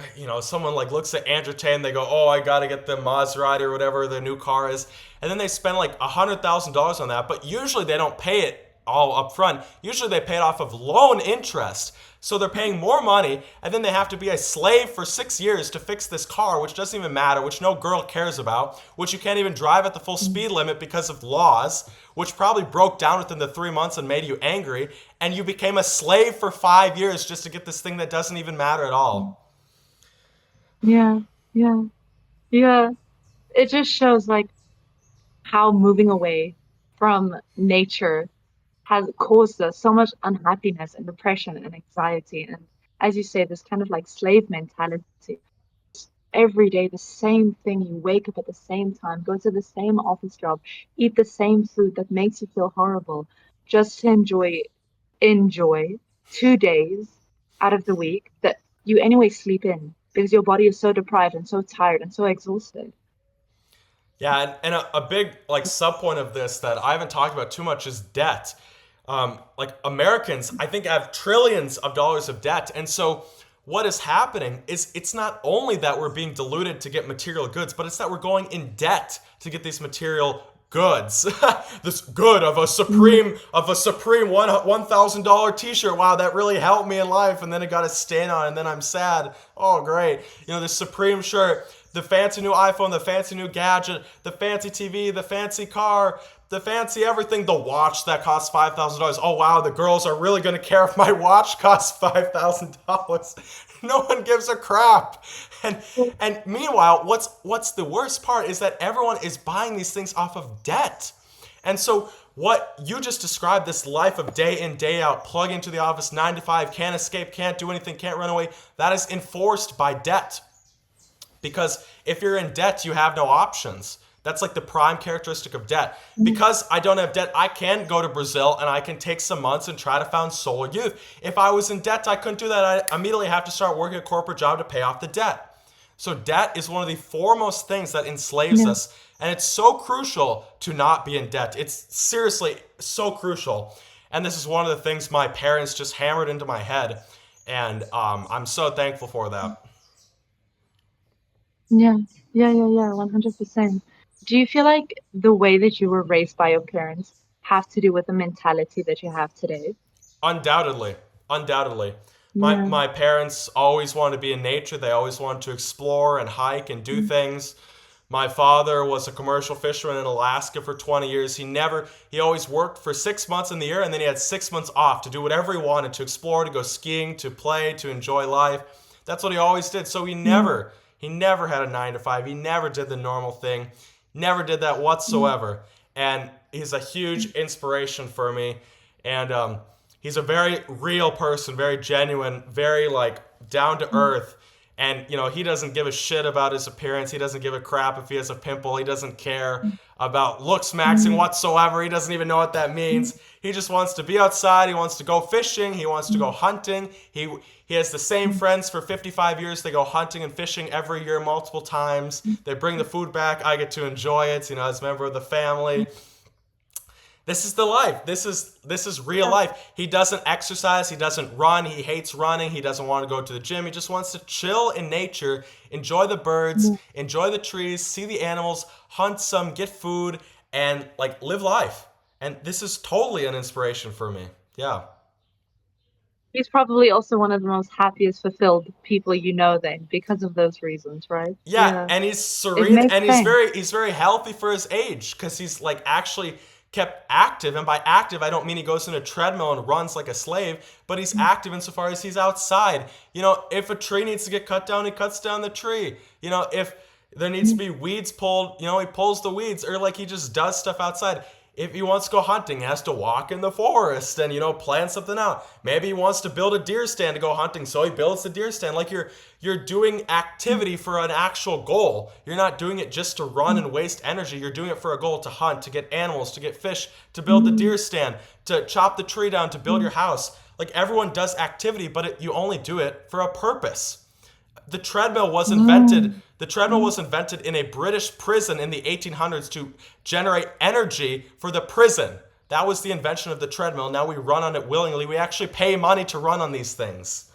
like looks at Andrew Tate and they go, "Oh, I got to get the Maserati or whatever the new car is," and then they spend like $100,000 on that. But usually they don't pay it all up front. Usually they pay it off of loan interest. So they're paying more money, and then they have to be a slave for 6 years to fix this car, which doesn't even matter, which no girl cares about, which you can't even drive at the full speed limit because of laws, which probably broke down within the 3 months and made you angry, and you became a slave for 5 years just to get this thing that doesn't even matter at all. Yeah, yeah, yeah. It just shows like how moving away from nature has caused us so much unhappiness and depression and anxiety. And as you say, this kind of like slave mentality. Every day, the same thing. You wake up at the same time, go to the same office job, eat the same food that makes you feel horrible, just to enjoy 2 days out of the week that you anyway sleep in because your body is so deprived and so tired and so exhausted. Yeah, and a big like sub point of this that I haven't talked about too much is debt. Like Americans, I think have trillions of dollars of debt, and so what is happening is it's not only that we're being diluted to get material goods, but it's that we're going in debt to get these material goods. This good of a supreme $1,000 T-shirt. Wow, that really helped me in life, and then it got a stain on, it, and then I'm sad. Oh, great! This supreme shirt, the fancy new iPhone, the fancy new gadget, the fancy TV, the fancy car, the fancy everything, the watch that costs $5,000. Oh wow, the girls are really gonna care if my watch costs $5,000. No one gives a crap. And and meanwhile, what's the worst part is that everyone is buying these things off of debt. And so what you just described, this life of day in, day out, plug into the office 9 to 5, can't escape, can't do anything, can't run away, that is enforced by debt. Because if you're in debt, you have no options. That's like the prime characteristic of debt. Because I don't have debt, I can go to Brazil and I can take some months and try to found solar youth. If I was in debt, I couldn't do that. I immediately have to start working a corporate job to pay off the debt. So debt is one of the foremost things that enslaves Yeah. us. And it's so crucial to not be in debt. It's seriously so crucial. And this is one of the things my parents just hammered into my head. And I'm so thankful for that. Yeah, yeah, 100%. Do you feel like the way that you were raised by your parents have to do with the mentality that you have today? Undoubtedly, undoubtedly. My Yeah. my parents always wanted to be in nature. They always wanted to explore and hike and do Mm, things. My father was a commercial fisherman in Alaska for 20 years. He always worked for 6 months in the year and then he had 6 months off to do whatever he wanted, to explore, to go skiing, to play, to enjoy life. That's what he always did. So mm, he never had a 9 to 5. He never did the normal thing. Never did that mm, whatsoever. And he's a huge inspiration for me. And he's a very real person, very genuine, very like down to mm, earth. And he doesn't give a shit about his appearance. He doesn't give a crap if he has a pimple. He doesn't care about looks maxing mm, whatsoever. He doesn't even know what that mm, means. He just wants to be outside. He wants to go fishing. He wants to go mm, hunting. He has the same mm, friends for 55 years. They go hunting and fishing every year multiple times. mm, They bring the food back. I get to enjoy it, as a member of the family. mm. This is the life. This is real Yeah, life. He doesn't exercise, he doesn't run, he hates running, he doesn't want to go to the gym. He just wants to chill in nature, enjoy the birds, yeah. enjoy the trees, see the animals, hunt some, get food, and like live life. And this is totally an inspiration for me. Yeah. He's probably also one of the most happiest, fulfilled people you know then because of those reasons, right? Yeah, Yeah. and he's It serene makes and he's sense. very healthy for his age because he's like actually kept active. And by active, I don't mean he goes in a treadmill and runs like a slave, but he's Mm, active insofar as he's outside. If a tree needs to get cut down, he cuts down the tree. If there needs to mm, be weeds pulled, he pulls the weeds, or like he just does stuff outside. If he wants to go hunting, he has to walk in the forest and plan something out. Maybe he wants to build a deer stand to go hunting, so he builds the deer stand. Like you're doing mm, activity for an actual goal. You're not doing it just to run mm, and waste energy. You're doing it for a goal, to hunt, to get animals, to get fish, to build the mm, deer stand, to chop the tree down, to build mm, your house. Like everyone does activity, but you only do it for a purpose. The treadmill was invented mm, the treadmill mm. was invented in a British prison in the 1800s to generate energy for the prison. That was the invention of the treadmill. Now we run on it willingly. We actually pay money to run on these things.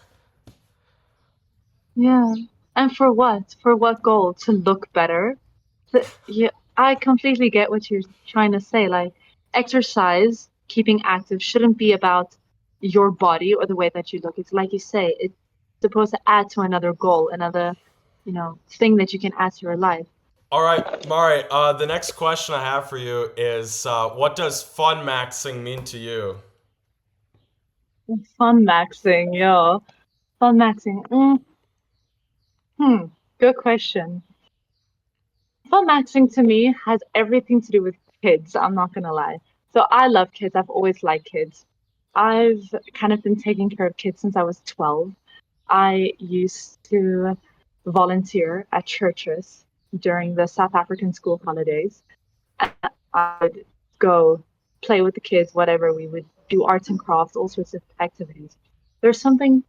Yeah. And for what? For what goal? To look better? Yeah, I completely get what you're trying to say. Like, exercise. keeping active shouldn't be about your body or the way that you look. It's like you say, it's supposed to add to another goal, another, thing that you can add to your life. All right, Mari. The next question I have for you is, what does fun maxing mean to you? Fun maxing, yeah. Fun maxing. Good question. Fun maxing to me has everything to do with kids. I'm not gonna lie. So I love kids. I've always liked kids. I've kind of been taking care of kids since I was 12. I used to volunteer at churches during the South African school holidays. I would go play with the kids, whatever. We would do arts and crafts, all sorts of activities. There's something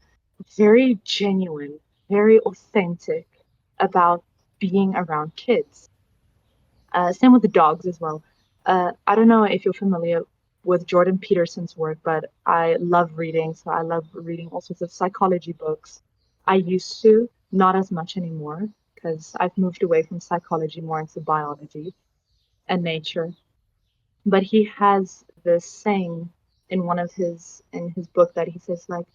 very genuine, very authentic about being around kids. Same with the dogs as well. I don't know if you're familiar with Jordan Peterson's work, but I love reading. So I love reading all sorts of psychology books. I used to, not as much anymore, because I've moved away from psychology more into biology and nature. But he has this saying in one of his book that he says like,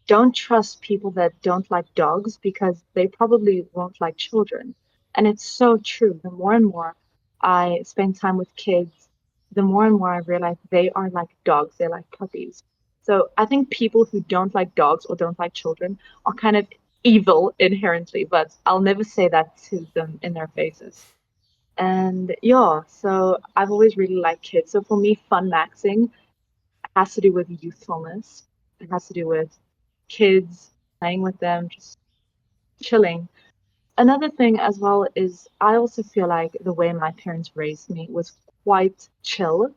don't trust people that don't like dogs because they probably won't like children. And it's so true. The more and more I spend time with kids, the more and more I realize they are like dogs, they're like puppies. So I think people who don't like dogs or don't like children are kind of evil inherently, but I'll never say that to them in their faces. And yeah, so I've always really liked kids. So for me, fun maxing has to do with youthfulness. It has to do with kids, playing with them, just chilling. Another thing as well is I also feel like the way my parents raised me was quite chill.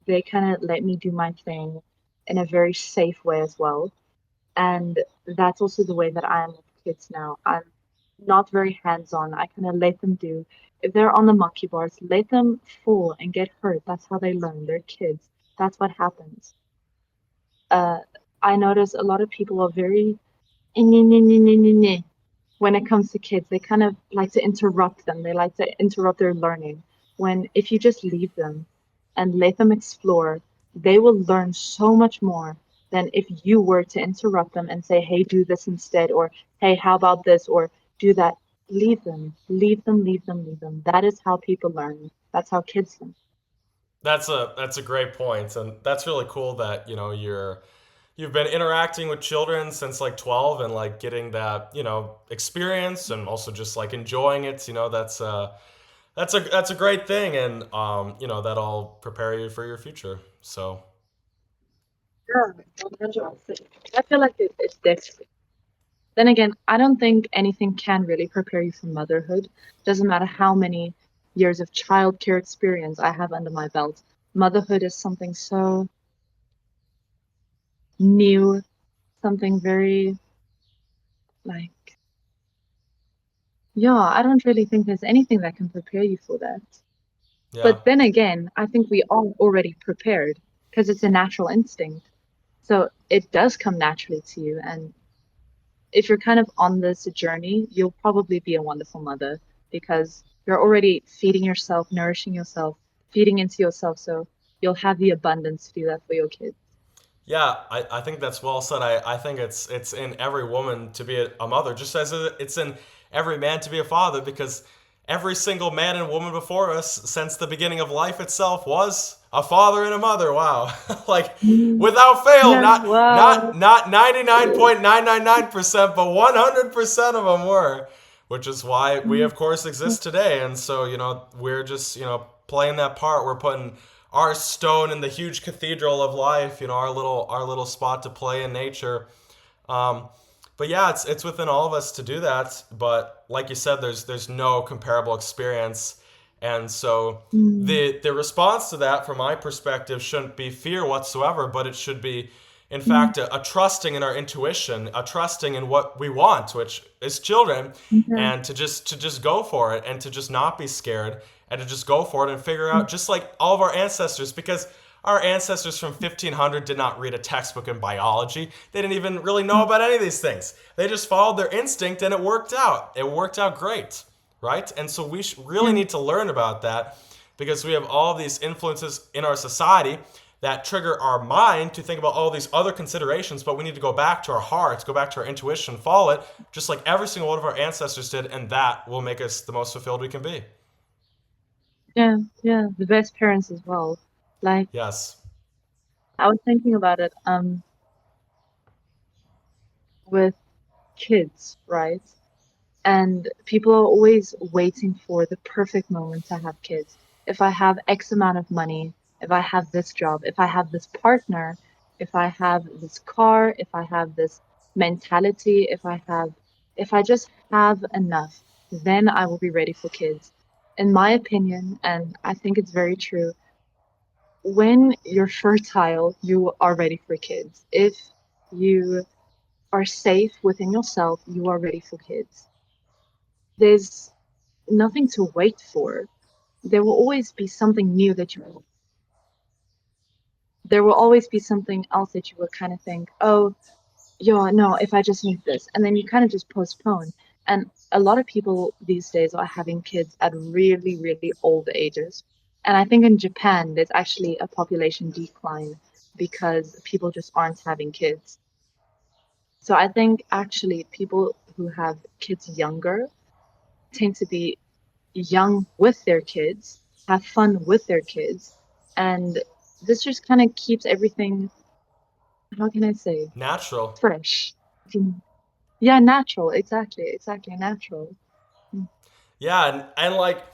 They kind of let me do my thing in a very safe way as well. And that's also the way that I am with kids now. I'm not very hands-on. I kind of let them do. If they're on the monkey bars, let them fall and get hurt. That's how they learn. They're kids. That's what happens. Uh, I notice a lot of people are very when it comes to kids. They kind of like to interrupt them. They like to interrupt their learning. When if you just leave them and let them explore, they will learn so much more than if you were to interrupt them and say, "Hey, do this instead," or "Hey, how about this?" or "Do that." Leave them, leave them, leave them, leave them. That is how people learn. That's how kids learn. That's a great point, and that's really cool that you've been interacting with children since like 12 and like getting that experience and also just like enjoying it. That's a great thing, and that'll prepare you for your future. So Yeah, 100%. I feel like it's destiny. Then again, I don't think anything can really prepare you for motherhood. Doesn't matter how many years of childcare experience I have under my belt. Motherhood is something so new, something very like, yeah, I don't really think there's anything that can prepare you for that. yeah. But then again, I think we are already prepared because it's a natural instinct. So it does come naturally to you. And if you're kind of on this journey, you'll probably be a wonderful mother because you're already feeding yourself, nourishing yourself, feeding into yourself. So you'll have the abundance to do that for your kids. Yeah, I think that's well said. I think it's in every woman to be a mother, just as it's in every man to be a father, because every single man and woman before us, since the beginning of life itself, was a father and a mother. Wow, like Mm. without fail, Yeah, not not wow. not 99.999%, but 100% of them were, which is why we of course exist today. And so we're just playing that part. We're putting our stone in the huge cathedral of life, our little spot to play in nature. Um, but yeah, it's within all of us to do that. But like you said, there's no comparable experience, and so Mm, the response to that, from my perspective, shouldn't be fear whatsoever, but it should be, in mm, fact, a trusting in our intuition, a trusting in what we want, which is children, yeah, and to just go for it, and to just not be scared, and to just go for it and figure mm, out, just like all of our ancestors, because our ancestors from 1500 did not read a textbook in biology. They didn't even really know mm, about any of these things. They just followed their instinct, and it worked out. It worked out great, right? And so we really yeah, need to learn about that, because we have all of these influences in our society that trigger our mind to think about all these other considerations, but we need to go back to our hearts, go back to our intuition, follow it, just like every single one of our ancestors did, and that will make us the most fulfilled we can be. Yeah, yeah, the best parents as well. Like Yes. I was thinking about it, with kids, right? And people are always waiting for the perfect moment to have kids. If I have X amount of money, if I have this job, if I have this partner, if I have this car, if I have this mentality, if I just have enough, then I will be ready for kids. In my opinion, and I think it's very true, when you're fertile, you are ready for kids. If you are safe within yourself, you are ready for kids. There's nothing to wait for. There will always be something new that you there will always be something else that you will kind of think, oh, yeah, no, if I just need this. And then you kind of just postpone. And a lot of people these days are having kids at really, really old ages. And I think in Japan, there's actually a population decline because people just aren't having kids. So I think actually people who have kids younger tend to be young with their kids, have fun with their kids, and this just kind of keeps everything, how can I say, Natural. fresh. Yeah, natural. Exactly, exactly, natural. Mm. Yeah, and like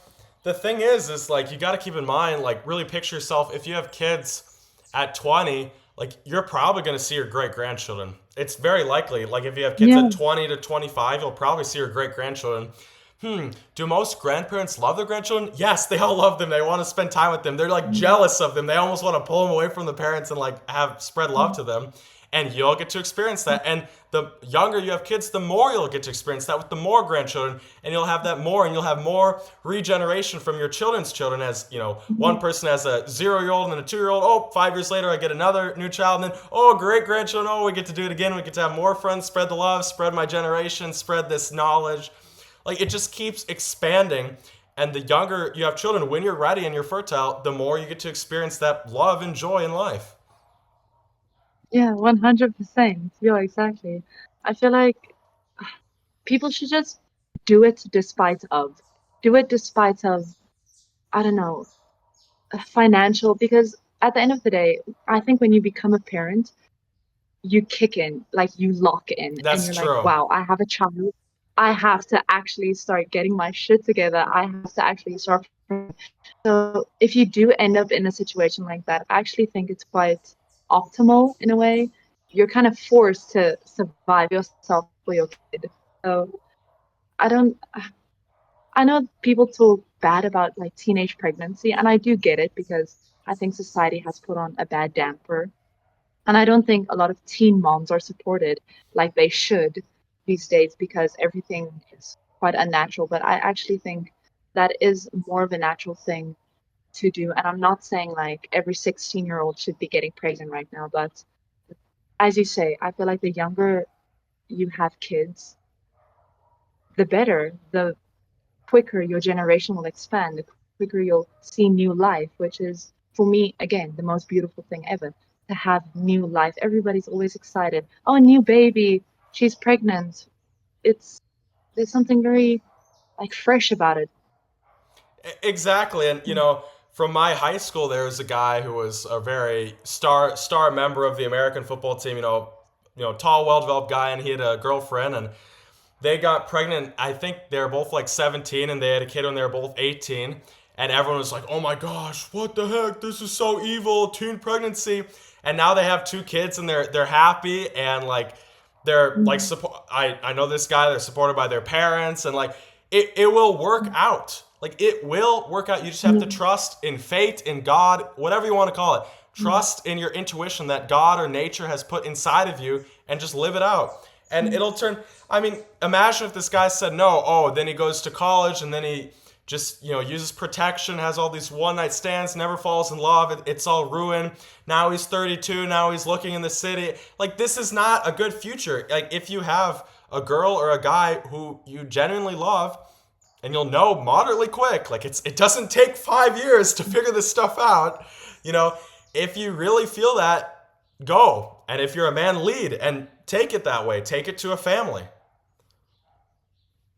the thing is like you got to keep in mind, like really picture yourself if you have kids at 20, like you're probably going to see your great grandchildren. It's very likely. Like if you have kids Yeah. at 20 to 25, you'll probably see your great grandchildren. Do most grandparents love their grandchildren? Yes, they all love them. They want to spend time with them. They're like Mm. jealous of them. They almost want to pull them away from the parents and like have spread love Mm. to them. And you'll get to experience that. And the younger you have kids, the more you'll get to experience that with the more grandchildren. And you'll have that more, and you'll have more regeneration from your children's children. As you know, one Mhm. person has a 0 year old and then a 2 year old. Oh, 5 years later, I get another new child. And then, oh, great grandchildren. Oh, we get to do it again. We get to have more friends, spread the love, spread my generation, spread this knowledge. Like it just keeps expanding. And the younger you have children, when you're ready and you're fertile, the more you get to experience that love and joy in life. Yeah, 100%. Yeah, exactly. I feel like people should just do it despite of. Do it despite of, I don't know, financial, because at the end of the day, I think when you become a parent, you kick in, like you lock in, and That's you're like, true. wow, I have a child. I have to actually start getting my shit together. I have to actually start. So if you do end up in a situation like that, I actually think it's quite optimal in a way. You're kind of forced to survive yourself for your kid. So I don't, I know people talk bad about like teenage pregnancy, and I do get it because I think society has put on a bad damper, and I don't think a lot of teen moms are supported like they should these days because everything is quite unnatural. But I actually think that is more of a natural thing to do. And I'm not saying like every 16-year-old should be getting pregnant right now, but as you say, I feel like the younger you have kids, the better, the quicker your generation will expand, the quicker you'll see new life, which is, for me, again, the most beautiful thing ever to have new life. Everybody's always excited. Oh, a new baby, she's pregnant. It's There's something very like fresh about it. Exactly, and you Mm. know, from my high school, there was a guy who was a very star member of the American football team. Tall, well developed guy, and he had a girlfriend, and they got pregnant. I think they were both like 17, and they had a kid when they were both 18. And everyone was like, "Oh my gosh, what the heck? This is so evil, teen pregnancy." And now they have two kids, and they're happy, and like they're like Mm. support. I know this guy. They're supported by their parents, and like it will work out. Like it will work out. You just have to Mm. trust in fate, in God, whatever you want to call it. Mm. Trust in your intuition that God or nature has put inside of you, and just live it out. And Mm. it'll turn. I mean, imagine if this guy said no. Oh, then he goes to college, and then he just uses protection, has all these one night stands, never falls in love. It's all ruined. Now he's 32. Now he's looking in the city. Like this is not a good future. Like if you have a girl or a guy who you genuinely love, and you'll know moderately quick. Like it doesn't take 5 years to figure this stuff out. You know, if you really feel that, go. And if you're a man, lead and take it that way. Take it to a family.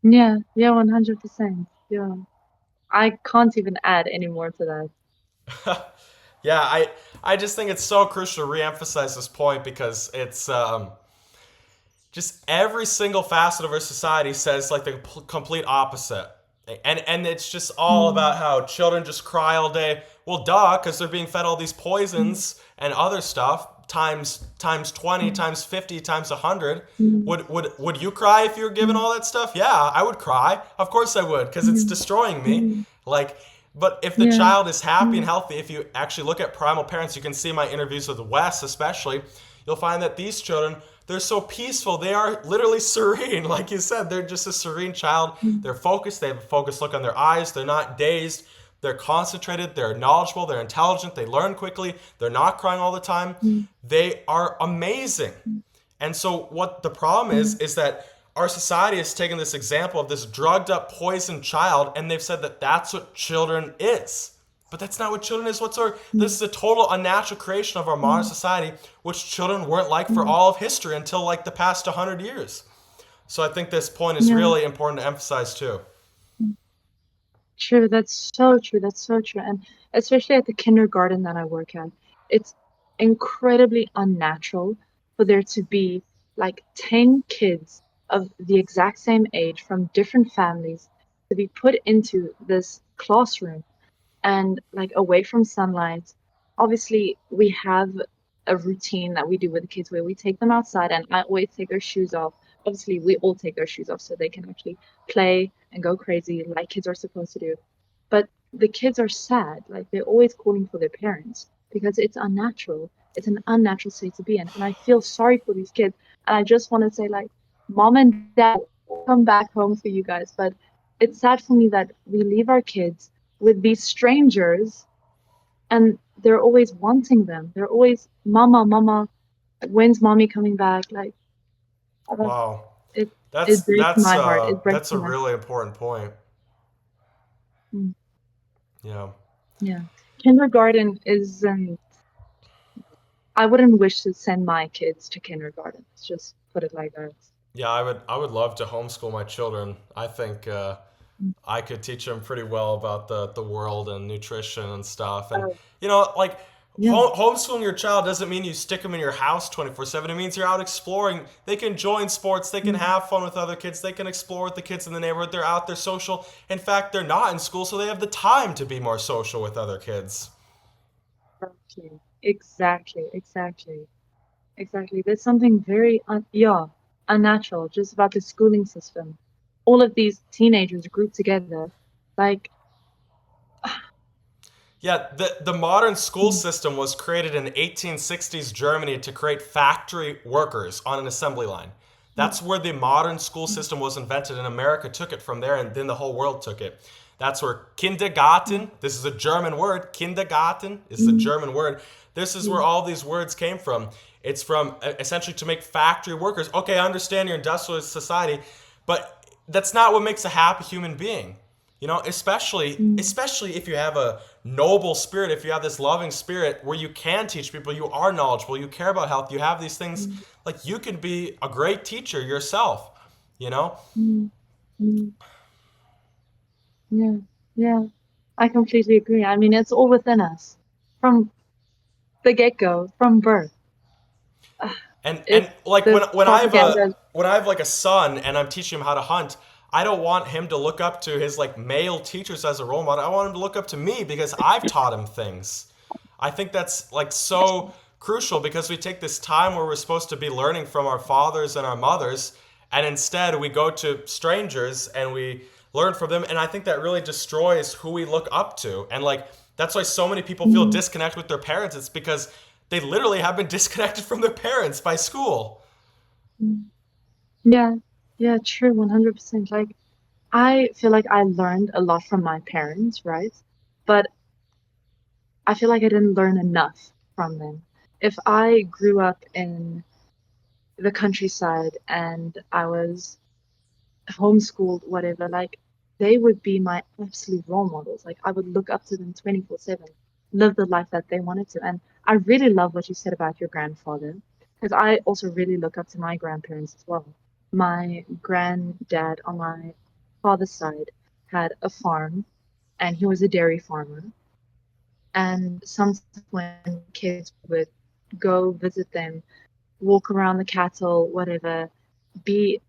Yeah, yeah, 100%. Yeah. I can't even add any more to that. Yeah, I just think it's so crucial to reemphasize this point because it's just every single facet of our society says like the complete opposite. And it's just all about Mm, how children just cry all day. Well, duh, because they're being fed all these mm, poisons and other stuff times 20 mm, times 50 times 100. mm, Would you cry if you were given mm, all that stuff? Yeah, I would cry. Of course I would, because it's mm, destroying me. mm. Like, but if the Yeah. child is happy and Mm, healthy, if you actually look at primal parents, you can see my interviews with Wes especially, you'll find that these children, they're so peaceful. They are literally serene. Like you said, they're just a serene child. mm, They're focused. They have a focused look on their eyes. They're not dazed. They're concentrated. They're knowledgeable. They're intelligent. They learn quickly. They're not crying all the time. mm, They are amazing. mm, And so what the problem mm, is that our society has taken this example of this drugged up, poisoned child, and they've said that that's what children is. But that's not what children is whatsoever. This mm, is a total unnatural creation of our modern mm, society, which children weren't like for mm. all of history until like the past 100 years. So I think this point is Yeah. really important to emphasize too. Mm. True. That's so true. That's so true. And especially at the kindergarten that I work at, it's incredibly unnatural for there to be like 10 kids of the exact same age from different families to be put into this classroom and like away from sunlight. Obviously, we have a routine that we do with the kids where we take them outside and I always take their shoes off. Obviously, we all take their shoes off so they can actually play and go crazy like kids are supposed to do. But the kids are sad, like they're always calling for their parents because it's unnatural. It's an unnatural state to be in. And I feel sorry for these kids. And I just want to say, like, mom and dad will come back home for you guys. But it's sad for me that we leave our kids with these strangers and they're always wanting them. They're always, Mama, Mama, when's mommy coming back? Like, uh, Wow. it That's it breaks that's my heart. uh It breaks that's a my heart. really important point. Mm, Yeah. yeah. Kindergarten is I wouldn't wish to send my kids to kindergarten. Let's just put it like that. Yeah, I would love to homeschool my children. I think Mm. I could teach them pretty well about the world and nutrition and stuff. And Oh, like yeah. homeschooling your child doesn't mean you stick them in your house 24/7. It means you're out exploring. They can join sports. They can Mm, have fun with other kids. They can explore with the kids in the neighborhood. They're out. They're social. In fact, they're not in school, so they have the time to be more social with other kids. exactly. Exactly. Exactly. Exactly. There's something very yeah, unnatural just about the schooling system. All of these teenagers grouped together, like, Yeah, the modern school mm, system was created in 1860s Germany to create factory workers on an assembly line. mm, That's where the modern school mm, system was invented, and America took it from there, and then the whole world took it. That's where mm, Kindergarten, this is a German word, Kindergarten is a mm, German word. This is where mm, all these words came from. It's from essentially to make factory workers. Okay, I understand your industrialist society, but that's not what makes a happy human being. mm, Especially if you have a noble spirit, if you have this loving spirit where you can teach people, you are knowledgeable, you care about health, you have these things, mm, like you can be a great teacher yourself, you know? mm, mm. Yeah, yeah. I completely agree. I mean, it's all within us from the get-go, from birth. Ugh, And it's like this propaganda. when I have like a son and I'm teaching him how to hunt, I don't want him to look up to his like male teachers as a role model. I want him to look up to me because I've taught him things. I think that's like so crucial because we take this time where we're supposed to be learning from our fathers and our mothers, and instead we go to strangers and we learn from them. And I think that really destroys who we look up to. And like that's why so many people feel Mm, disconnected with their parents. It's because they literally have been disconnected from their parents by school. mm. Yeah, yeah, true, 100%. Like, I feel like I learned a lot from my parents, right? But I feel like I didn't learn enough from them. If I grew up in the countryside and I was homeschooled, whatever, like they would be my absolute role models. Like I would look up to them 24/7, live the life that they wanted to. And I really love what you said about your grandfather, because I also really look up to my grandparents as well. My granddad on my father's side had a farm, and he was a dairy farmer. And sometimes when kids would go visit them, walk around the cattle, whatever, be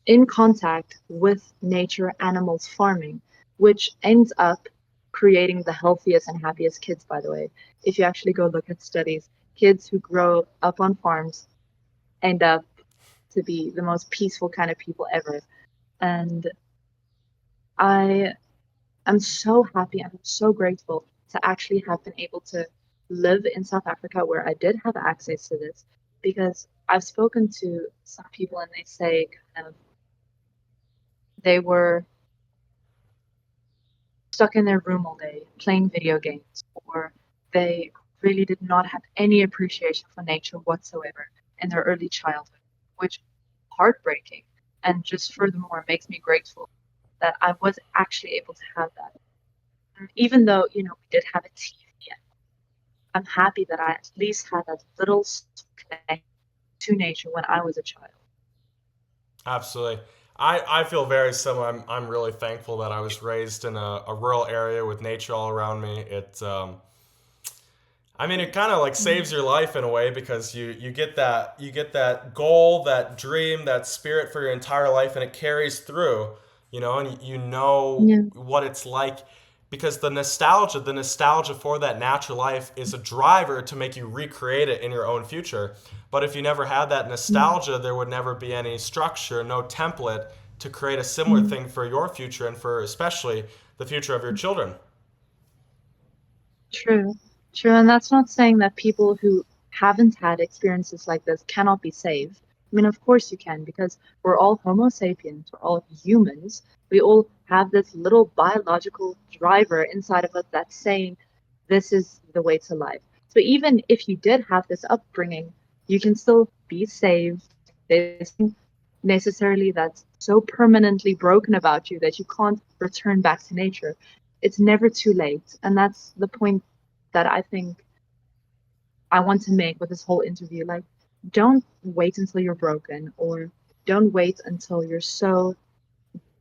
in contact with nature, animals, farming, which ends up creating the healthiest and happiest kids, by the way. If you actually go look at studies, kids who grow up on farms end up to be the most peaceful kind of people ever. And I am so happy and I'm so grateful to actually have been able to live in South Africa where I did have access to this because I've spoken to some people and they say kind of they were stuck in their room all day playing video games, or they really did not have any appreciation for nature whatsoever in their early childhood, which is heartbreaking. And just furthermore makes me grateful that I was actually able to have that. And even though, we did have a TV, I'm happy that I at least had that little connection to nature when I was a child. Absolutely. I feel very similar. I'm really thankful that I was raised in a rural area with nature all around me. I mean, it kind of like saves Mm. your life in a way because you get that goal, that dream, that spirit for your entire life, and it carries through, and you know Yeah. what it's like because the nostalgia for that natural life is a driver to make you recreate it in your own future. But if you never had that Mm. nostalgia, there would never be any structure, no template to create a similar Mm. thing for your future and for especially the future of your children. True, true. And that's not saying that people who haven't had experiences like this cannot be saved. I mean, of course you can, because we're all Homo sapiens, we're all humans. We all have this little biological driver inside of us that's saying this is the way to life. So even if you did have this upbringing, you can still be saved. There's nothing necessarily that's so permanently broken about you that you can't return back to nature. It's never too late. And that's the point that I think I want to make with this whole interview. Like, don't wait until you're broken, or don't wait until you're so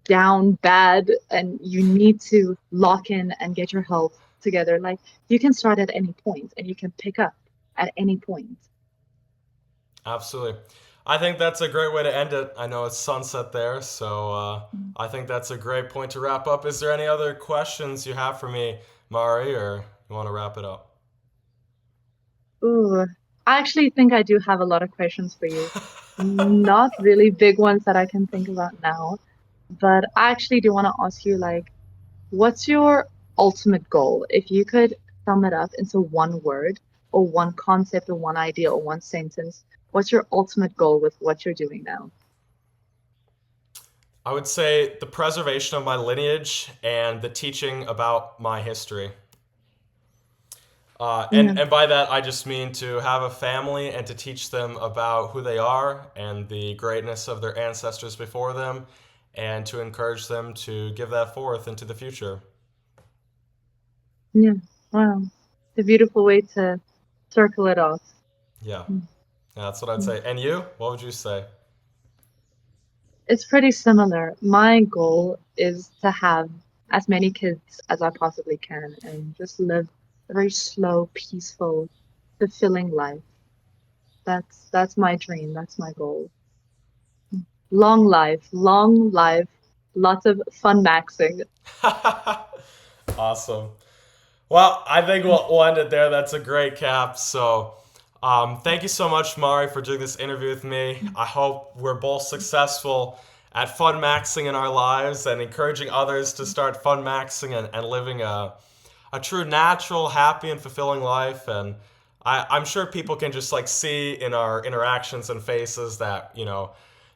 down bad and you need to lock in and get your health together. Like, you can start at any point and you can pick up at any point. Absolutely. I think that's a great way to end it. I know it's sunset there, so Mm. I think that's a great point to wrap up. Is there any other questions you have for me, Mari, or you want to wrap it up? Ooh, I actually think I do have a lot of questions for you. Not really big ones that I can think about now, but I actually do want to ask you, like, what's your ultimate goal? If you could sum it up into one word or one concept or one idea or one sentence, what's your ultimate goal with what you're doing now? I would say the preservation of my lineage and the teaching about my history. Yeah, And by that, I just mean to have a family and to teach them about who they are and the greatness of their ancestors before them, and to encourage them to give that forth into the future. yeah. Wow. It's a beautiful way to circle it off. Yeah, Mm, that's what I'd mm. say. And you? What would you say? It's pretty similar. My goal is to have as many kids as I possibly can and just live a very slow, peaceful, fulfilling life. That's my dream. That's my goal. Long life, lots of fun maxing. Awesome. Well, I think we'll end it there. That's a great cap. So, thank you so much, Mari, for doing this interview with me. I hope we're both successful at fun maxing in our lives and encouraging others to start fun maxing and living a true natural, happy, and fulfilling life. And I'm sure people can just like see in our interactions and faces that,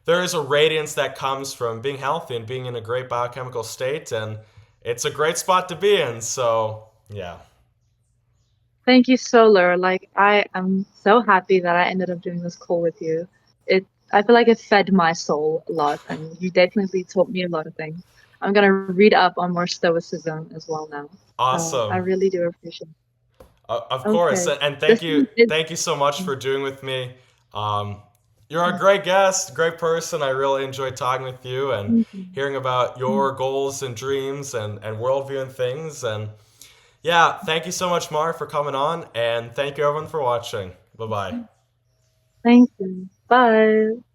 there is a radiance that comes from being healthy and being in a great biochemical state. And it's a great spot to be in. So, yeah. Thank you, Solar. Like, I am so happy that I ended up doing this call with you. I feel like it fed my soul a lot, and you definitely taught me a lot of things. I'm gonna read up on more stoicism as well now. So I Awesome. really do appreciate it. Of course, Okay. and This one is thank you so much for doing with me. Um, you're a great guest, great person. I really enjoyed talking with you and hearing about your goals and dreams and worldview and things. And yeah, thank you so much, Mar, for coming on, and thank you everyone for watching. Bye bye. Thank you. Bye.